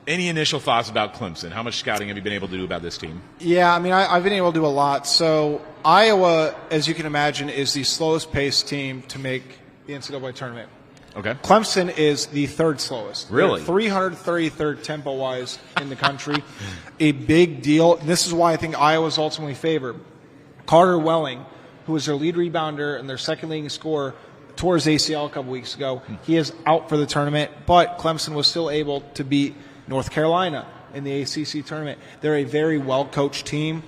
Any initial thoughts about Clemson? How much scouting have you been able to do about this team? Yeah, I mean, I've been able to do a lot. So Iowa, as you can imagine, is the slowest paced team to make the NCAA tournament. Okay. Clemson is the 3rd slowest. Really? 333rd tempo-wise in the country. A big deal. This is why I think Iowa's ultimately favored. Carter Welling, who was their lead rebounder and their second leading scorer, tore his ACL a couple weeks ago. He is out for the tournament, but Clemson was still able to beat North Carolina in the ACC tournament. They're a very well-coached team.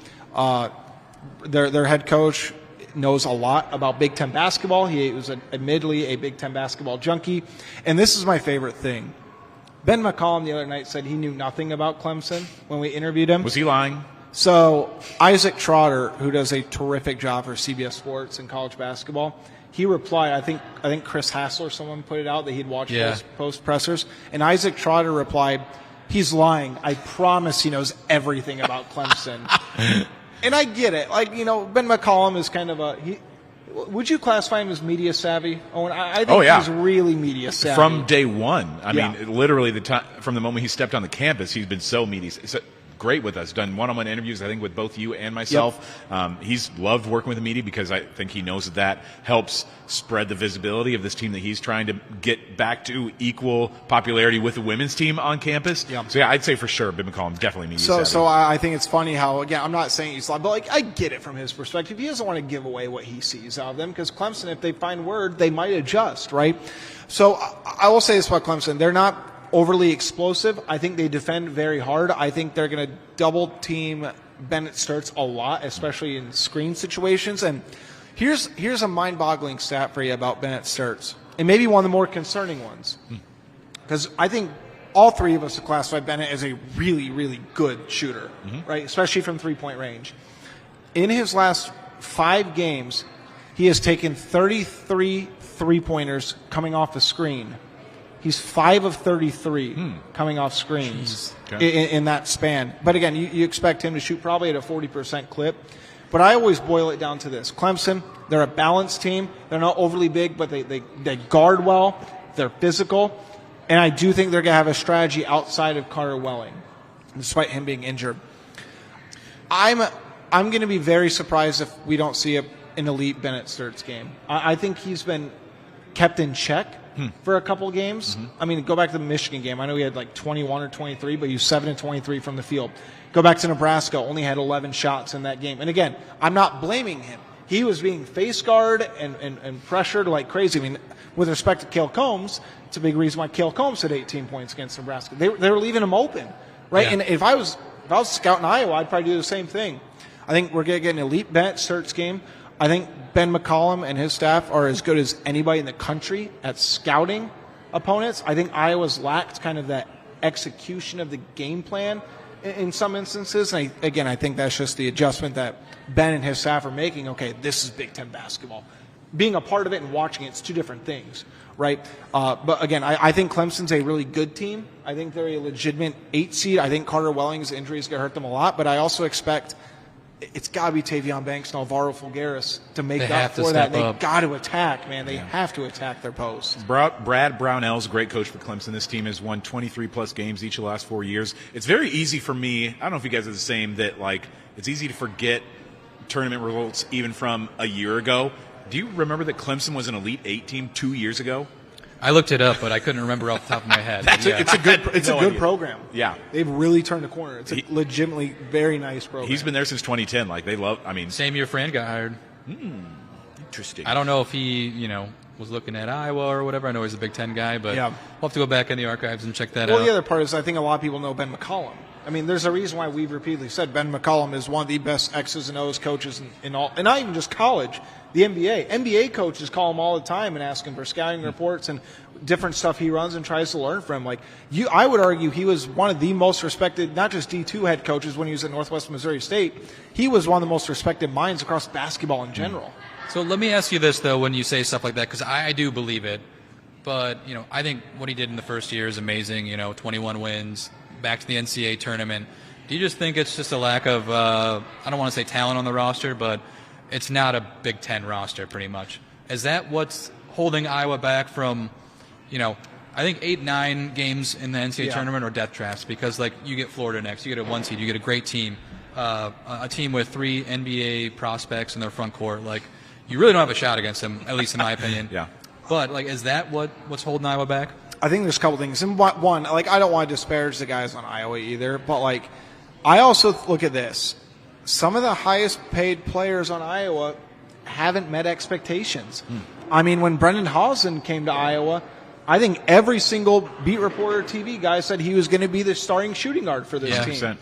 Their head coach knows a lot about Big Ten basketball. He was admittedly a Big Ten basketball junkie. And this is my favorite thing. Ben McCollum the other night said he knew nothing about Clemson when we interviewed him. Was he lying? So Isaac Trotter, who does a terrific job for CBS Sports and college basketball, he replied, I think Chris Hassler, someone put it out that he'd watched post pressers, and Isaac Trotter replied, he's lying. I promise he knows everything about Clemson. And I get it. Like, Ben McCollum is kind of would you classify him as media savvy? Owen, I think he's really media savvy. From day one. I mean, literally from the moment he stepped on the campus, he's been so media. So great with us. Done one-on-one interviews, I think, with both you and myself. Yep. He's loved working with the media because I think he knows that helps spread the visibility of this team that he's trying to get back to equal popularity with the women's team on campus. Yep. So, yeah, I'd say for sure Ben McCollum definitely media savvy. So I think it's funny how, again, I'm not saying he's lying, but like I get it from his perspective. He doesn't want to give away what he sees out of them because Clemson, if they find word, they might adjust, right? So I will say this about Clemson. They're not overly explosive. I think they defend very hard. I think they're going to double team Bennett Sturts a lot, especially in screen situations. And here's a mind-boggling stat for you about Bennett Sturts, and maybe one of the more concerning ones, because I think all three of us have classified Bennett as a really, really good shooter, right? Especially from three-point range. In his last 5 games, he has taken 33 three-pointers coming off the screen. He's 5 of 33 coming off screens in that span. But again, you expect him to shoot probably at a 40% clip. But I always boil it down to this. Clemson, they're a balanced team. They're not overly big, but they guard well. They're physical. And I do think they're going to have a strategy outside of Carter Welling, despite him being injured. I'm going to be very surprised if we don't see an elite Bennett Sturts game. I think he's been kept in check for a couple games. I mean, go back to the Michigan game. I know he had like 21 or 23, but he was 7 and 23 from the field. Go back to Nebraska, only had 11 shots in that game. And again, I'm not blaming him. He was being face guard and pressured like crazy. I mean, with respect to Cale Combs, it's a big reason why Cale Combs had 18 points against Nebraska. They were leaving him open, right? Yeah. And if I was scouting Iowa, I'd probably do the same thing. I think we're going to get an elite Bennett Sturts game. I think Ben McCollum and his staff are as good as anybody in the country at scouting opponents. I think Iowa's lacked kind of that execution of the game plan in some instances. And I think that's just the adjustment that Ben and his staff are making. Okay, this is Big Ten basketball. Being a part of it and watching it's two different things, right? But again, I think Clemson's a really good team. I think they're a legitimate 8 seed. I think Carter Welling's injury is going to hurt them a lot, but I also expect it's got to be Tavion Banks and Alvaro Fulgaris to make up for that. They got to attack, man. They have to attack their posts. Brad Brownell's a great coach for Clemson. This team has won 23-plus games each of the last 4 years. It's very easy for me, I don't know if you guys are the same, that like it's easy to forget tournament results even from a year ago. Do you remember that Clemson was an Elite 8 team 2 years ago? I looked it up, but I couldn't remember off the top of my head. It's a good program. Yeah, they've really turned a corner. It's a legitimately very nice program. He's been there since 2010. Like they love. I mean, same year Fran got hired. Interesting. I don't know if he, was looking at Iowa or whatever. I know he's a Big Ten guy, but we'll have to go back in the archives and check that out. Well, the other part is I think a lot of people know Ben McCollum. I mean, there's a reason why we've repeatedly said Ben McCollum is one of the best X's and O's coaches in all, and not even just college, the NBA. NBA coaches call him all the time and ask him for scouting reports and different stuff he runs and tries to learn from. I would argue he was one of the most respected, not just D2 head coaches when he was at Northwest Missouri State. He was one of the most respected minds across basketball in general. So let me ask you this, though, when you say stuff like that, because I do believe it. But, I think what he did in the first year is amazing, 21 wins, back to the NCAA tournament. Do you just think it's just a lack of, I don't want to say talent on the roster, but it's not a Big Ten roster pretty much? Is that what's holding Iowa back from, I think 8-9 games in the NCAA tournament or death traps? Because, you get Florida next, you get a 1 seed, you get a great team, a team with 3 NBA prospects in their front court. You really don't have a shot against them, at least in my opinion. Yeah. But, is that what's holding Iowa back? I think there's a couple things. And one, I don't want to disparage the guys on Iowa either, but I also look at this. Some of the highest paid players on Iowa haven't met expectations. I mean, when Brendan Hausen came to Iowa, I think every single beat reporter TV guy said he was going to be the starting shooting guard for this team. 100%.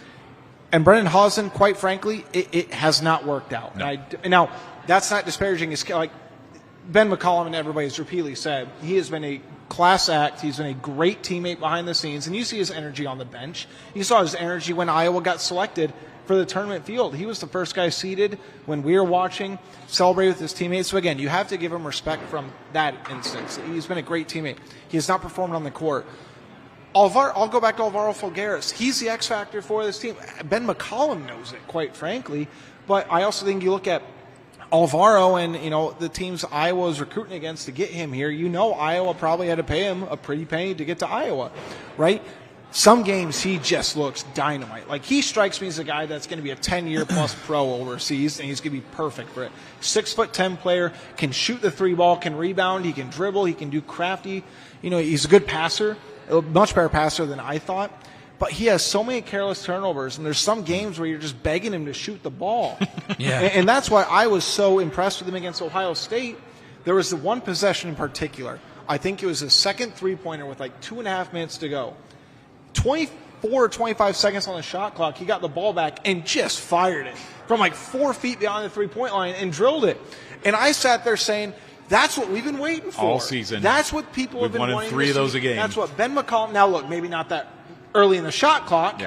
And Brendan Hausen, quite frankly, it has not worked out. No. Now, that's not disparaging his Ben McCollum and everybody's repeatedly said, he has been a class act. He's been a great teammate behind the scenes, and you see his energy on the bench. You saw his energy when Iowa got selected for the tournament field. He was the first guy seated when we were watching, celebrate with his teammates. So again, you have to give him respect from that instance. He's been a great teammate. He has not performed on the court. I'll go back to Alvaro Felgueras. He's the X factor for this team. Ben McCollum knows it, quite frankly. But I also think you look at Alvaro and, the teams Iowa was recruiting against to get him here. Iowa probably had to pay him a pretty penny to get to Iowa, right? Some games he just looks dynamite. Like, he strikes me as a guy that's going to be a 10-year plus pro overseas, and he's going to be perfect for it. 6'10" player, can shoot the 3-ball, can rebound, he can dribble, he can do crafty. He's a good passer, a much better passer than I thought. But he has so many careless turnovers, and there's some games where you're just begging him to shoot the ball. Yeah. And that's why I was so impressed with him against Ohio State. There was the one possession in particular. I think it was his second three-pointer with like 2.5 minutes to go. 24 or 25 seconds on the shot clock, he got the ball back and just fired it from like 4 feet beyond the three-point line and drilled it. And I sat there saying, that's what we've been waiting for. All season. That's what people have been wanting to see. We've won 3 of those a game. That's what Ben McCollum, now look, maybe not that early in the shot clock,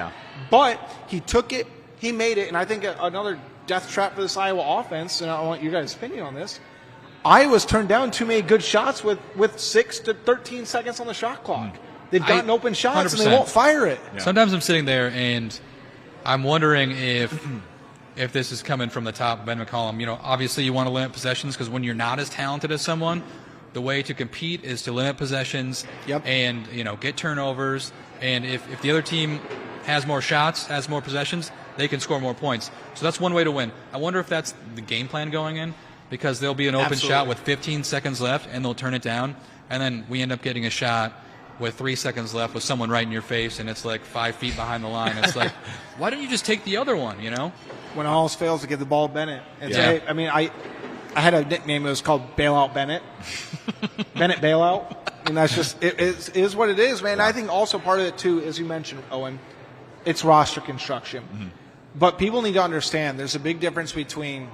but he took it, he made it, and I think another death trap for this Iowa offense, and I want you guys' opinion on this, Iowa's turned down too many good shots with 6 to 13 seconds on the shot clock. They've gotten open shots 100%. And they won't fire it. Yeah. Sometimes I'm sitting there and I'm wondering if this is coming from the top, Ben McCollum. Obviously you want to limit possessions because when you're not as talented as someone, the way to compete is to limit possessions and get turnovers. And if the other team has more shots, has more possessions, they can score more points. So that's one way to win. I wonder if that's the game plan going in, because there'll be an open shot with 15 seconds left and they'll turn it down, and then we end up getting a shot with 3 seconds left with someone right in your face, and it's like 5 feet behind the line. It's like, why don't you just take the other one, When all else fails, to give the ball to Bennett. I had a nickname. It was called Bailout Bennett. Bennett Bailout. And that's just, it is what it is, man. Yeah. I think also part of it, too, as you mentioned, Owen, it's roster construction. Mm-hmm. But people need to understand there's a big difference between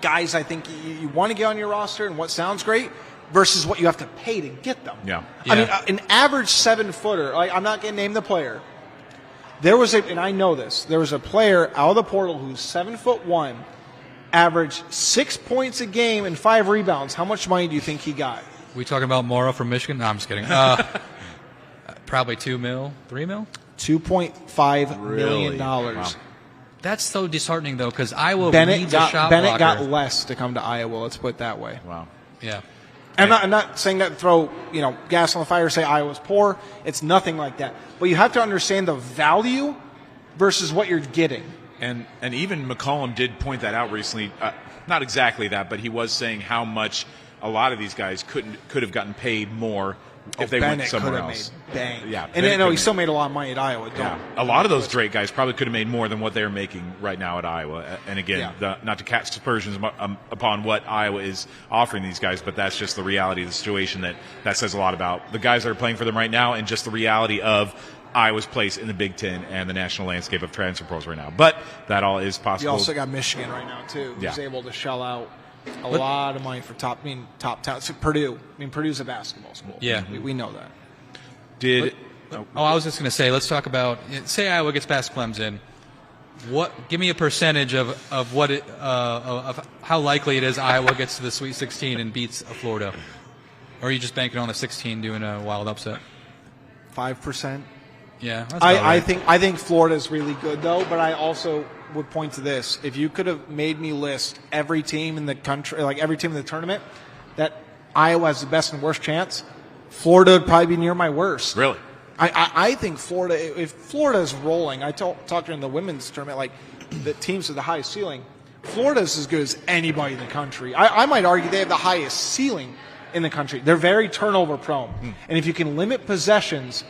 guys I think you want to get on your roster and what sounds great versus what you have to pay to get them. Yeah. I mean, an average 7-footer, I'm not going to name the player. There was and I know this, there was a player out of the portal who's 7'1", averaged 6 points a game and 5 rebounds. How much money do you think he got? We talking about Morrow from Michigan? No, I'm just kidding. Probably $2 million, $3 million? $2.5 million. Wow. That's so disheartening, though, because Iowa needs a shot Bennett blocker. got less to come to Iowa. Let's put it that way. Wow. Yeah. I'm not saying that to throw gas on the fire, say Iowa's poor. It's nothing like that. But you have to understand the value versus what you're getting. And even McCollum did point that out recently. Not exactly that, but he was saying how much a lot of these guys could have gotten paid more if they went somewhere else. Made bang. Yeah, and he still made a lot of money at Iowa. Yeah. A lot of those Drake guys probably could have made more than what they're making right now at Iowa. And again, not to cast aspersions upon what Iowa is offering these guys, but that's just the reality of the situation that says a lot about the guys that are playing for them right now and just the reality of Iowa's place in the Big Ten and the national landscape of transfer pros right now. But that all is possible. You also got Michigan right now, too, who's able to shell out a lot of money for top talent. So Purdue. Purdue's a basketball school. Yeah. We know that. I was just going to say, let's talk about, say Iowa gets past Clemson. Give me a percentage of how likely it is Iowa gets to the Sweet 16 and beats Florida. Or are you just banking on the 16 doing a wild upset? 5%. Yeah, that's right. I think Florida's really good, though, but I also would point to this. If you could have made me list every team in the country, like every team in the tournament, that Iowa has the best and worst chance, Florida would probably be near my worst. Really? I think Florida, if Florida's rolling, I talked during the women's tournament, like the teams with the highest ceiling, Florida's as good as anybody in the country. I might argue they have the highest ceiling in the country. They're very turnover prone. And if you can limit possessions,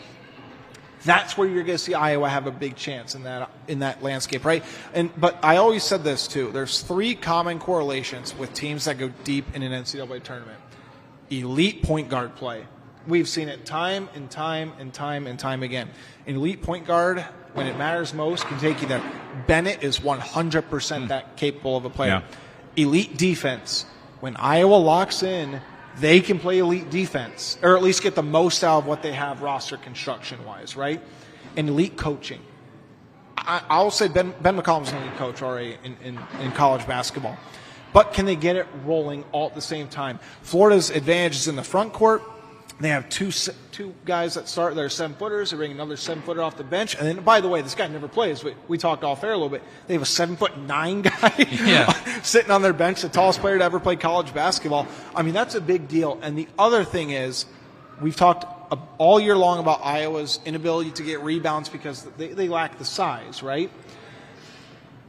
that's where you're going to see Iowa have a big chance in that landscape, right? But I always said this too. There's 3 common correlations with teams that go deep in an NCAA tournament. Elite point guard play. We've seen it time and time and time and time again. An elite point guard, when it matters most, can take you there. Bennett is 100% that capable of a player. Yeah. Elite defense. When Iowa locks in, they can play elite defense, or at least get the most out of what they have roster construction-wise, right? And elite coaching. I'll say Ben McCollum's an elite coach already in college basketball. But can they get it rolling all at the same time? Florida's advantage is in the front court. They have two guys that start. They're 7-footers. They bring another 7-footer off the bench. And then, by the way, this guy never plays. We talked off air a little bit. They have a 7'9" guy sitting on their bench, the tallest player to ever play college basketball. I mean, that's a big deal. And the other thing is, we've talked all year long about Iowa's inability to get rebounds because they lack the size, right?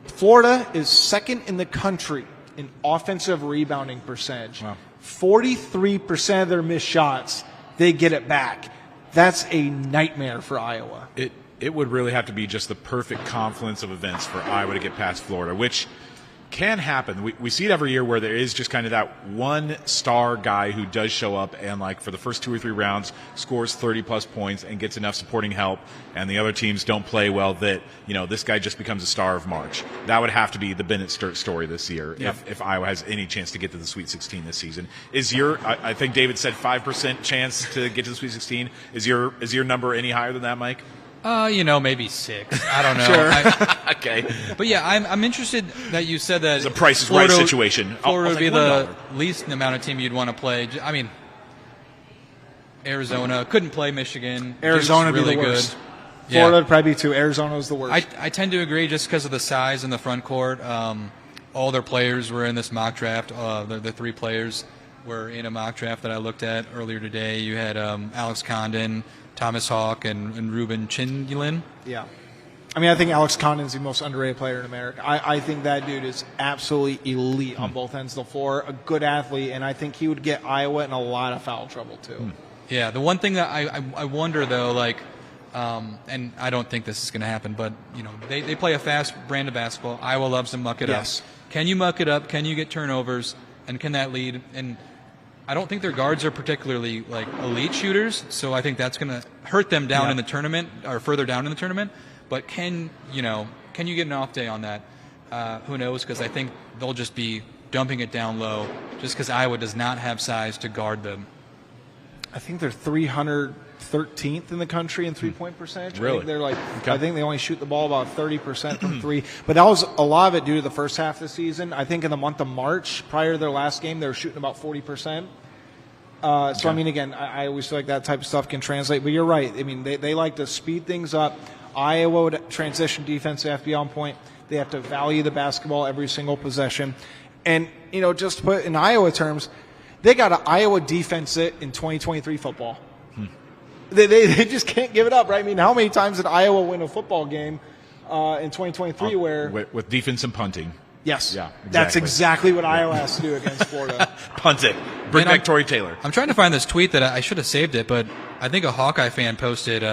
Florida is second in the country in offensive rebounding percentage. Wow. 43% of their missed shots, they get it back. That's a nightmare for Iowa. It would really have to be just the perfect confluence of events for Iowa to get past Florida, which can happen. We see it every year where there is just kind of that one star guy who does show up and, like, for the first 2 or 3 rounds scores 30-plus points and gets enough supporting help, and the other teams don't play well that, this guy just becomes a star of March. That would have to be the Bennett Sturt story this year if Iowa has any chance to get to the Sweet 16 this season. I think David said 5% chance to get to the Sweet 16. Is your number any higher than that, Mike? Maybe 6. I don't know. Sure. Okay. But yeah, I'm interested that you said that it's a Price is Right situation. Florida would be the least amount of team you'd want to play. I mean, Arizona couldn't play Michigan. Arizona really be the worst. Good. Florida would probably be 2. Arizona was the worst. I tend to agree just because of the size in the front court. All their players were in this mock draft. The 3 players were in a mock draft that I looked at earlier today. You had Alex Condon, Thomas Hawk, and Ruben Chinlin. Yeah. I mean, I think Alex Condon's the most underrated player in America. I think that dude is absolutely elite on both ends of the floor, a good athlete, and I think he would get Iowa in a lot of foul trouble, too. Yeah, the one thing that I wonder, though, and I don't think this is going to happen, but, they play a fast brand of basketball. Iowa loves to muck it up. Can you muck it up? Can you get turnovers? And can that lead? And I don't think their guards are particularly elite shooters, so I think that's going to hurt them down in the tournament or further down in the tournament. But can you get an off day on that? Who knows? Because I think they'll just be dumping it down low, just because Iowa does not have size to guard them. I think they're 313th in the country in 3-point percentage. Really? I think they're I think they only shoot the ball about 30% from 3. But that was a lot of it due to the first half of the season. I think in the month of March, prior to their last game, they were shooting about 40%. I mean, again, I always feel like that type of stuff can translate. But you're right. I mean, they like to speed things up. Iowa would transition defense. They have to be on point. They have to value the basketball every single possession. And, just to put it in Iowa terms, they got an Iowa defense in 2023 football. They just can't give it up, right? I mean, how many times did Iowa win a football game in 2023 with defense and punting? Yes. Yeah, exactly. That's exactly what Iowa has to do against Florida. Punt it. Bring back Tory Taylor. I'm trying to find this tweet that I should have saved it, but I think a Hawkeye fan posted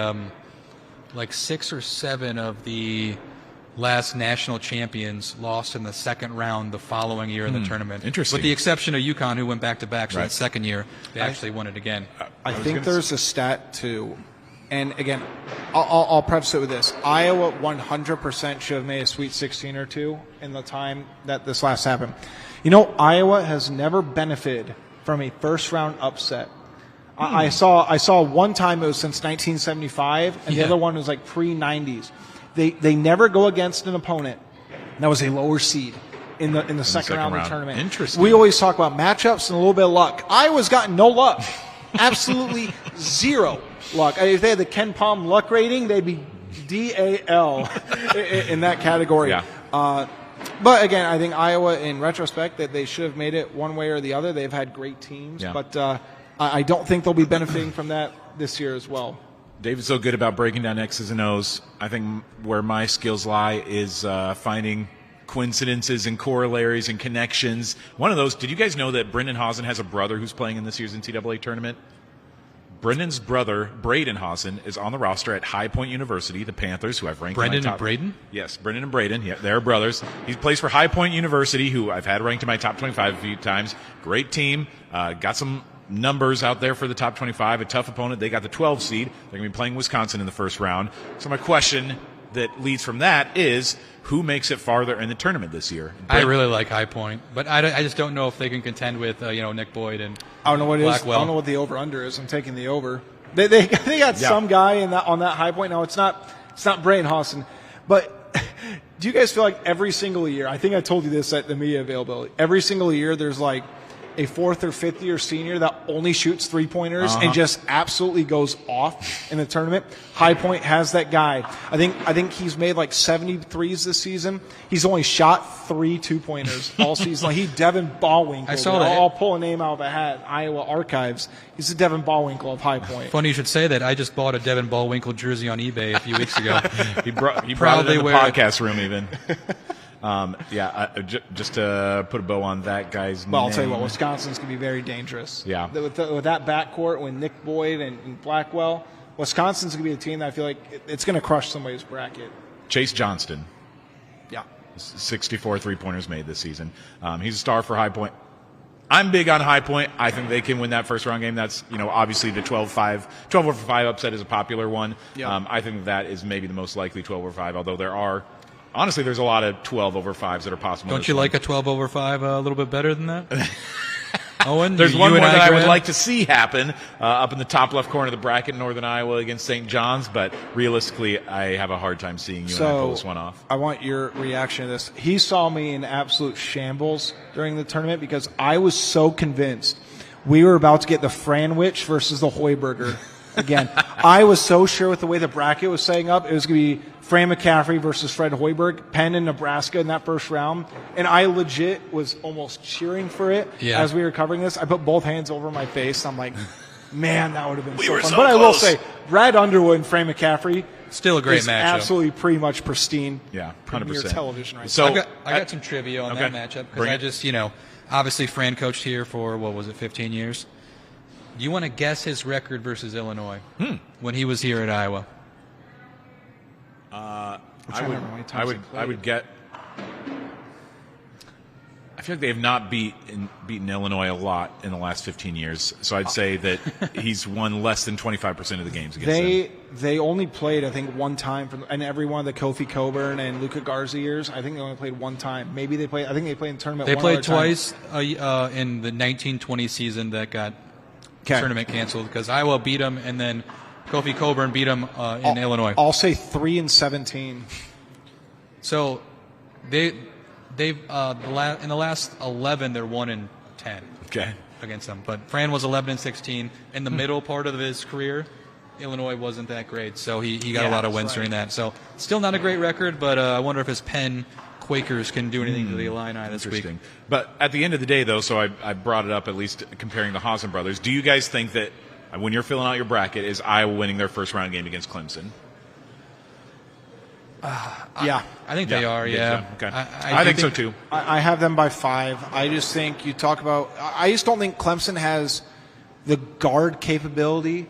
6 or 7 of the last national champions lost in the second round the following year in the tournament. Interesting. With the exception of UConn, who went back-to-back, so that second year they actually won it again. I think there's a stat, too. And, again, I'll preface it with this. Iowa 100% should have made a Sweet 16 or 2 in the time that this last happened. Iowa has never benefited from a first-round upset. I saw one time it was since 1975, and the other one was pre-90s. They never go against an opponent that was a lower seed in the second round of the tournament. Interesting. We always talk about matchups and a little bit of luck. Iowa's gotten no luck. Absolutely zero luck. If they had the Ken Palm luck rating, they'd be DAL in that category. Yeah. But again, I think Iowa, in retrospect, that they should have made it one way or the other. They've had great teams, but I don't think they'll be benefiting from that this year as well. David's so good about breaking down X's and O's. I think where my skills lie is finding coincidences and corollaries and connections. One of those, did you guys know that Brendan Hausen has a brother who's playing in this year's NCAA tournament? Brendan's brother, Braden Hausen, is on the roster at High Point University, the Panthers, who I've ranked in my top. Brendan and Braden? Yes, Brendan and Braden. Yeah, they're brothers. He plays for High Point University, who I've had ranked in my top 25 a few times. Great team. Got some numbers out there for the top 25. A tough opponent. They got the 12 seed. They're going to be playing Wisconsin in the first round. So my question that leads from that is, who makes it farther in the tournament this year? I really like High Point, but I just don't know if they can contend with Nick Boyd and I don't know what Blackwell. I don't know what the over/under is. I'm taking the over. They got some guy on that High Point. Now it's not Braden Hausen, but do you guys feel like every single year? I think I told you this at the media availability. Every single year there's like a 4th or 5th year senior that only shoots 3-pointers and just absolutely goes off in the tournament. High Point has that guy. I think he's made like 73s this season. He's only shot 3 2-pointers all season. Like, he Devin Ballwinkle. I saw that. I'll pull a name out of a hat. Iowa Archives. He's the Devin Ballwinkle of High Point. Funny you should say that. I just bought a Devin Ballwinkle jersey on eBay a few weeks ago. he brought it in the podcast room even. Just to put a bow on that guy's name. Well, I'll tell you what, Wisconsin's going to be very dangerous. Yeah. With that backcourt, with Nick Boyd and Blackwell, Wisconsin's going to be a team that I feel like it's going to crush somebody's bracket. Chase Johnston. Yeah. 64 3-pointers made this season. He's a star for High Point. I'm big on High Point. I think they can win that first round game. That's, obviously the 12-over-5 upset is a popular one. Yeah. I think that is maybe the most likely 12-over-5, although honestly, there's a lot of 12-over-5s that are possible. Don't you like a 12-over-5 a little bit better than that? Owen, there's one more that I would like to see happen up in the top left corner of the bracket, Northern Iowa against St. John's, but realistically, I have a hard time seeing you and I pull this one off. I want your reaction to this. He saw me in absolute shambles during the tournament because I was so convinced we were about to get the Franwich versus the Hoiberger again. I was so sure with the way the bracket was setting up, it was going to be Fran McCaffrey versus Fred Hoiberg, Penn in Nebraska in that first round. And I legit was almost cheering for it as we were covering this. I put both hands over my face. I'm like, man, that would have been so fun. But I will say, Brad Underwood and Fran McCaffrey, still a great matchup. Absolutely pretty much pristine. Yeah, 100%. Premier television right So now. I got some trivia on that matchup because I just, obviously Fran coached here for, 15 years. Do you want to guess his record versus Illinois when he was here at Iowa? I would get. I feel like they have not beaten Illinois a lot in the last 15 years, so I'd say that he's won less than 25% of the games against them. They only played, I think, one time, and every one of the Kofi Coburn and Luka Garza years, I think they only played one time. Maybe they played. I think they played in the tournament. They one played other time. twice in the 1920 season that got tournament canceled because Iowa beat them, and then Kofi Coburn beat them in Illinois. I'll say 3-17. So they've in the last 11 they're 1-10 against them. But Fran was 11-16 in the middle part of his career. Illinois wasn't that great, so he got a lot of wins during that. So still not a great record, but I wonder if his Penn Quakers can do anything to the Illini this week. But at the end of the day, though, so I brought it up at least comparing the Hasen brothers. Do you guys think that when you're filling out your bracket, is Iowa winning their first round game against Clemson? I think they are. Yeah, okay. I think so too. I have them by 5. I just think you talk about. I just don't think Clemson has the guard capability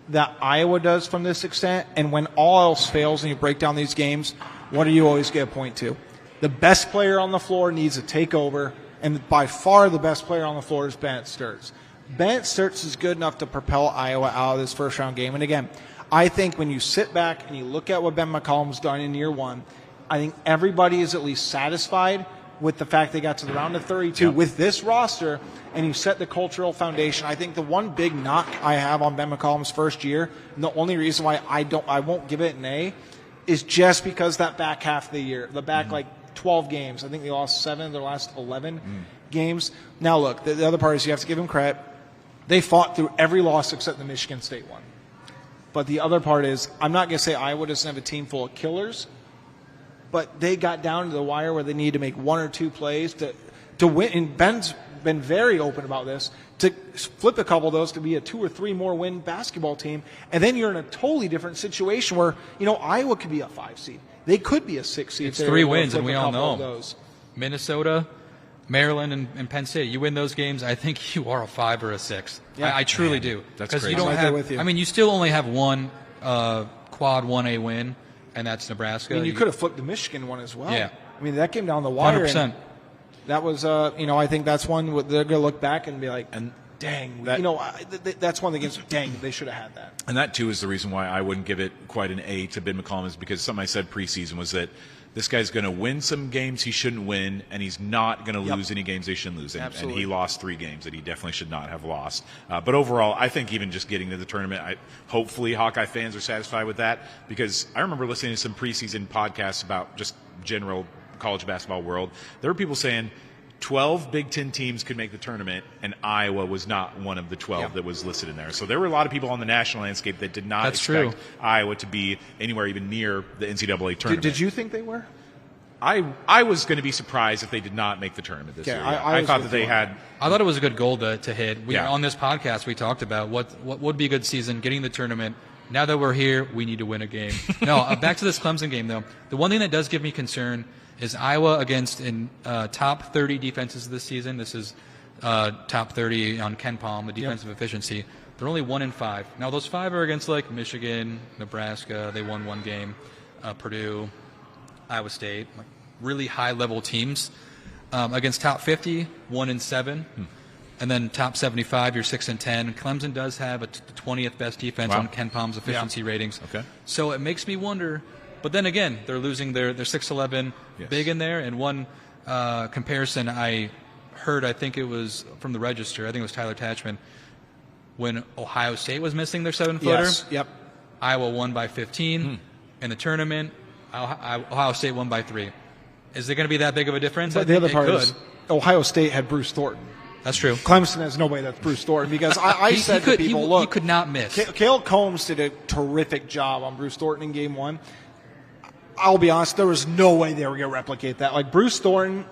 that Iowa does from this extent. And when all else fails and you break down these games, what do you always get a point to? The best player on the floor needs to take over, and by far the best player on the floor is Bennett Sturtz. Bennett Sturtz is good enough to propel Iowa out of this first-round game. And again, I think when you sit back and you look at what Ben McCollum's done in year one, I think everybody is at least satisfied with the fact they got to the round of 32 with this roster, and you set the cultural foundation. I think the one big knock I have on Ben McCollum's first year, and the only reason why I won't give it an A, is just because that back half of the year, the back 12 games. I think they lost 7 of their last 11 games. Now, look, the other part is you have to give them credit. They fought through every loss except the Michigan State one. But the other part is I'm not going to say Iowa doesn't have a team full of killers, but they got down to the wire where they needed to make 1 or 2 plays to win. And Ben's been very open about this, to flip a couple of those to be a 2 or 3 more win basketball team. And then you're in a totally different situation where, Iowa could be a 5 seed. They could be a 6 seed. It's 3 wins, and we all know. Minnesota, Maryland, and Penn State. You win those games, I think you are a 5 or a 6. Yeah. I truly do. That's crazy. You don't have. I mean, you still only have one quad 1A win, and that's Nebraska. I mean, you could have flipped the Michigan one as well. Yeah. I mean, that came down the wire. 100%. That was, I think that's one they're going to look back and be like, dang, that's one of the games. Dang, they should have had that. And that too is the reason why I wouldn't give it quite an A to Ben McCollum, is because something I said preseason was that this guy's going to win some games he shouldn't win, and he's not going to lose any games they shouldn't lose. And he lost 3 games that he definitely should not have lost. But overall, I think even just getting to the tournament, hopefully Hawkeye fans are satisfied with that, because I remember listening to some preseason podcasts about just general college basketball world. There were people saying, 12 Big Ten teams could make the tournament, and Iowa was not one of the 12 that was listed in there. So there were a lot of people on the national landscape that did not expect Iowa to be anywhere even near the NCAA tournament. Did you think they were? I was going to be surprised if they did not make the tournament this year. I thought that they had. I thought it was a good goal to hit. On this podcast, we talked about what would be a good season, getting the tournament. Now that we're here, we need to win a game. No, back to this Clemson game, though. The one thing that does give me concern is Iowa against in top 30 defenses this season. This is top 30 on Ken Palm, the defensive efficiency. They're only 1-5. Now, those 5 are against like Michigan, Nebraska. They won one game. Purdue, Iowa State, like really high-level teams. Against top 50, 1-7. And then top 75, you're 6-10. Clemson does have the 20th best defense on Ken Palm's efficiency ratings. Okay. So it makes me wonder. But then again, they're losing their 6'11" big in there. And one comparison I heard, I think it was from the Register, I think it was Tyler Tatchman, when Ohio State was missing their 7-footer. Yes. Yep. Iowa won by 15 in the tournament. Ohio State won by 3. Is there going to be that big of a difference? But the other part is Ohio State had Bruce Thornton. That's true. Clemson has nobody that's Bruce Thornton because I said to people, look, he could not miss. Cale Combs did a terrific job on Bruce Thornton in Game 1. I'll be honest, there was no way they were going to replicate that. Like Bruce Thornton,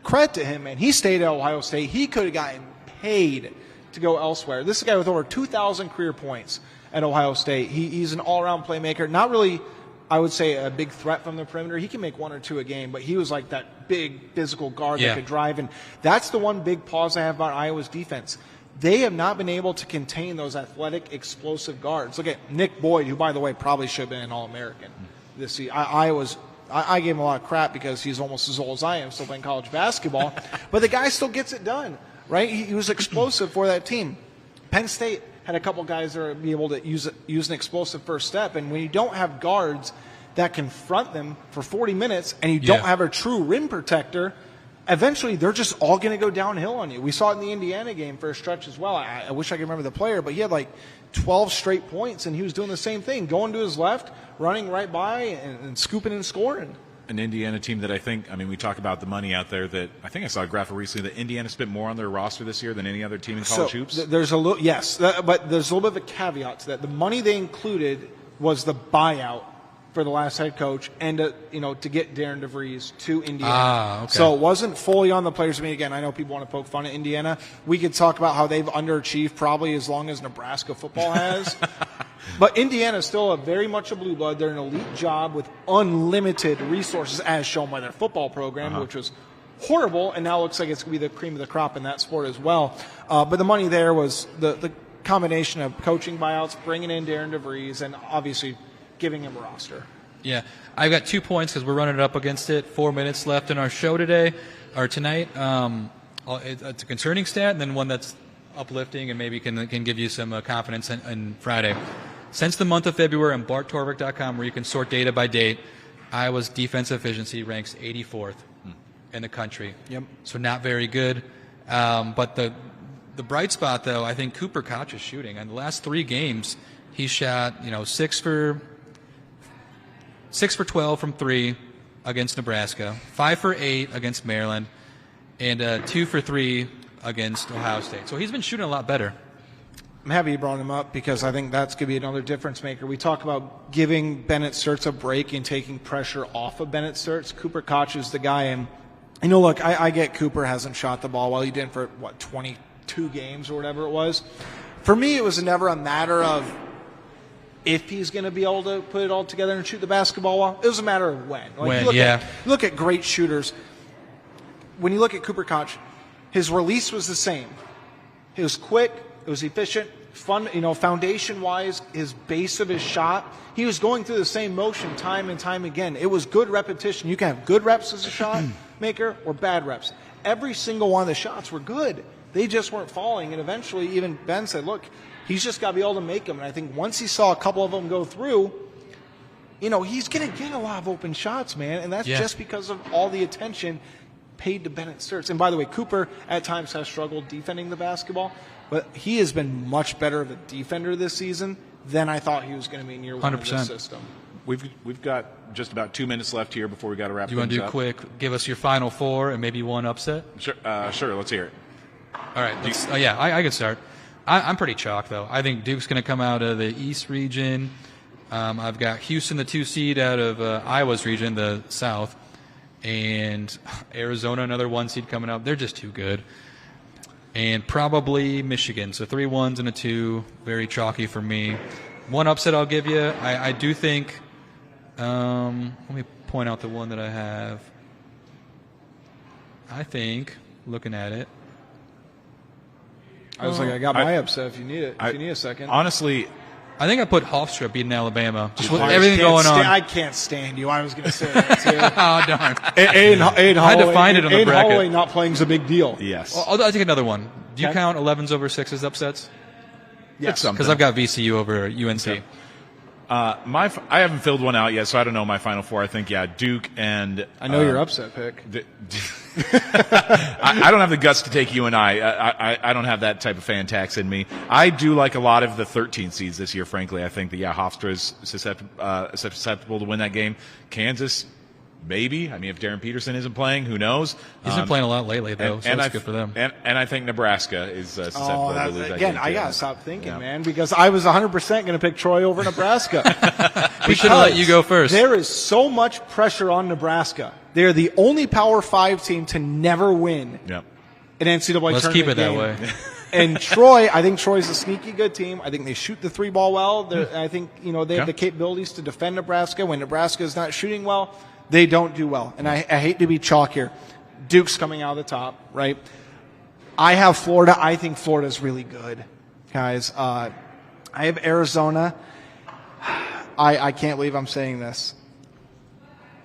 credit to him, man. He stayed at Ohio State. He could have gotten paid to go elsewhere. This is a guy with over 2,000 career points at Ohio State. He's an all-around playmaker. Not really, I would say, a big threat from the perimeter. He can make 1 or 2 a game, but he was like that big physical guard that could drive. And that's the one big pause I have about Iowa's defense. They have not been able to contain those athletic, explosive guards. Look at Nick Boyd, who, by the way, probably should have been an All-American this season. I gave him a lot of crap because he's almost as old as I am, still playing college basketball. But the guy still gets it done, right? He was explosive for that team. Penn State had a couple guys that are be able to use an explosive first step. And when you don't have guards that confront them for 40 minutes and you don't have a true rim protector, eventually they're just all going to go downhill on you. We saw it in the Indiana game for a stretch as well. I wish I could remember the player, but he had like 12 straight points, and he was doing the same thing, going to his left, running right by, and scooping and scoring. An Indiana team that we talk about the money out there that I think I saw a graphic recently that Indiana spent more on their roster this year than any other team in college hoops. There's a little, but there's a little bit of a caveat to that. The money they included was the buyout for the last head coach and to get Darren DeVries to Indiana. Okay. So it wasn't fully on the players. Again, I know people want to poke fun at Indiana. We could talk about how they've underachieved probably as long as Nebraska football has. But Indiana is still very much a blue blood. They're an elite job with unlimited resources as shown by their football program, which was horrible, and now it looks like it's going to be the cream of the crop in that sport as well. But the money there was the combination of coaching buyouts, bringing in Darren DeVries, and obviously giving him a roster. Yeah, I've got 2 points because we're running up against it. 4 minutes left in our show tonight. It's a concerning stat, and then one that's uplifting and maybe can give you some confidence in Friday. Since the month of February on barttorvik.com, where you can sort data by date, Iowa's defensive efficiency ranks 84th in the country. Yep. So not very good. But the bright spot, though, I think Cooper Koch's shooting. In the last 3 games, he shot 6 for 12 from 3 against Nebraska, 5 for 8 against Maryland, and 2 for 3 against Ohio State. So he's been shooting a lot better. I'm happy you brought him up because I think that's going to be another difference maker. We talk about giving Bennett Sturts a break and taking pressure off of Bennett Sturts. Cooper Koch is the guy. And, look, I get Cooper hasn't shot the ball well. He did for, 22 games or whatever it was. For me, it was never a matter of if he's going to be able to put it all together and shoot the basketball well. It was a matter of when. Look at great shooters. When you look at Cooper Koch, his release was the same. He was quick. It was efficient, fun, foundation-wise, his base of his shot. He was going through the same motion time and time again. It was good repetition. You can have good reps as a shot maker or bad reps. Every single one of the shots were good. They just weren't falling. And eventually even Ben said, look, he's just got to be able to make them. And I think once he saw a couple of them go through, he's going to get a lot of open shots, man. And that's just because of all the attention paid to Bennett Sturts. And by the way, Cooper at times has struggled defending the basketball. But he has been much better of a defender this season than I thought he was going to be in year 1 of this system. We've got just about 2 minutes left here before we got to wrap. You want to do quick? Give us your final four and maybe one upset. Sure. Sure. Let's hear it. All right. I can start. I'm pretty chalk though. I think Duke's going to come out of the East region. I've got Houston, the 2 seed, out of Iowa's region, the South, and Arizona, another 1 seed coming out. They're just too good. And probably Michigan. So 3 1s and a 2. Very chalky for me. One upset I'll give you. I do think. Let me point out the one that I have. I think, looking at it. I was like, I got my upset if you need it. If you need a second. Honestly, I think I put Hofstra beating Alabama. Just with everything going on. I can't stand you. I was going to say that too. Oh, darn. Aiden I had to find it on the bracket. Holloway not playing is a big deal. Yes. I'll take another one. Do you count 11s over 6s upsets? Yes. Because I've got VCU over UNC. Okay. I haven't filled one out yet, so I don't know my final four. I think, Duke and... I know your upset pick. I don't have the guts to take UNI. I don't have that type of fan tax in me. I do like a lot of the 13 seeds this year, frankly. I think that, Hofstra is susceptible to win that game. Kansas... Maybe. I mean, if Darren Peterson isn't playing, who knows? He's been playing a lot lately, though, so it's good for them. And I think Nebraska is susceptible to lose that game. Again, I got to stop thinking, man, because I was 100% going to pick Troy over Nebraska. We should have let you go first. There is so much pressure on Nebraska. They're the only Power 5 team to never win an NCAA tournament. Let's keep it game. that way. And Troy, I think Troy's a sneaky good team. I think they shoot the 3-ball well. I think they have the capabilities to defend Nebraska. When Nebraska is not shooting well, they don't do well. And I hate to be chalk here. Duke's coming out of the top, right? I have Florida. I think Florida's really good, guys. I have Arizona. I can't believe I'm saying this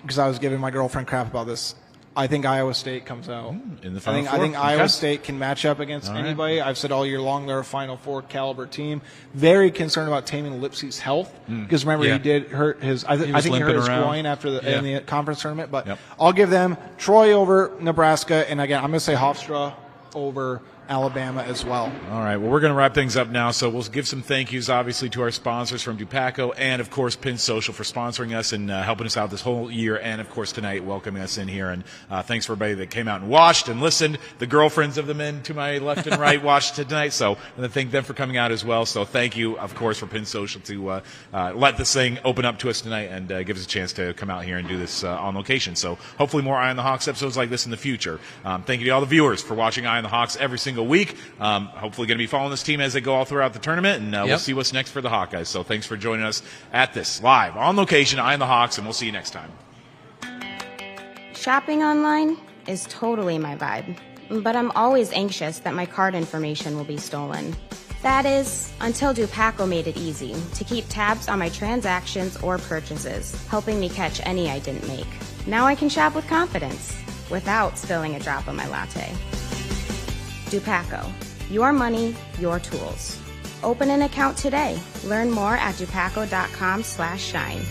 because I was giving my girlfriend crap about this. I think Iowa State comes out. In the Final Four? I think Iowa State can match up against anybody. I've said all year long they're a Final Four caliber team. Very concerned about taming Lipsey's health because remember he did hurt his. I think he hurt his groin after in the conference tournament. But I'll give them Troy over Nebraska, and again I'm going to say Hofstra over Alabama as well. All right. Well, we're going to wrap things up now. So we'll give some thank yous, obviously, to our sponsors from DuPaco and, of course, PinSocial for sponsoring us and helping us out this whole year. And, of course, tonight welcoming us in here. And thanks for everybody that came out and watched and listened. The girlfriends of the men to my left and right watched tonight. So I'm going to thank them for coming out as well. So thank you, of course, for PinSocial to let this thing open up to us tonight and give us a chance to come out here and do this on location. So hopefully more Eye on the Hawks episodes like this in the future. Thank you to all the viewers for watching Eye on the Hawks every single week. Hopefully going to be following this team as they go all throughout the tournament, and we'll see what's next for the Hawkeyes. So thanks for joining us at this live on location, Eye on the Hawks, and we'll see you next time. Shopping online is totally my vibe, but I'm always anxious that my card information will be stolen. That is, until DuPaco made it easy to keep tabs on my transactions or purchases, helping me catch any I didn't make. Now I can shop with confidence without spilling a drop of my latte. DuPaco. Your money, your tools. Open an account today. Learn more at dupaco.com/shine.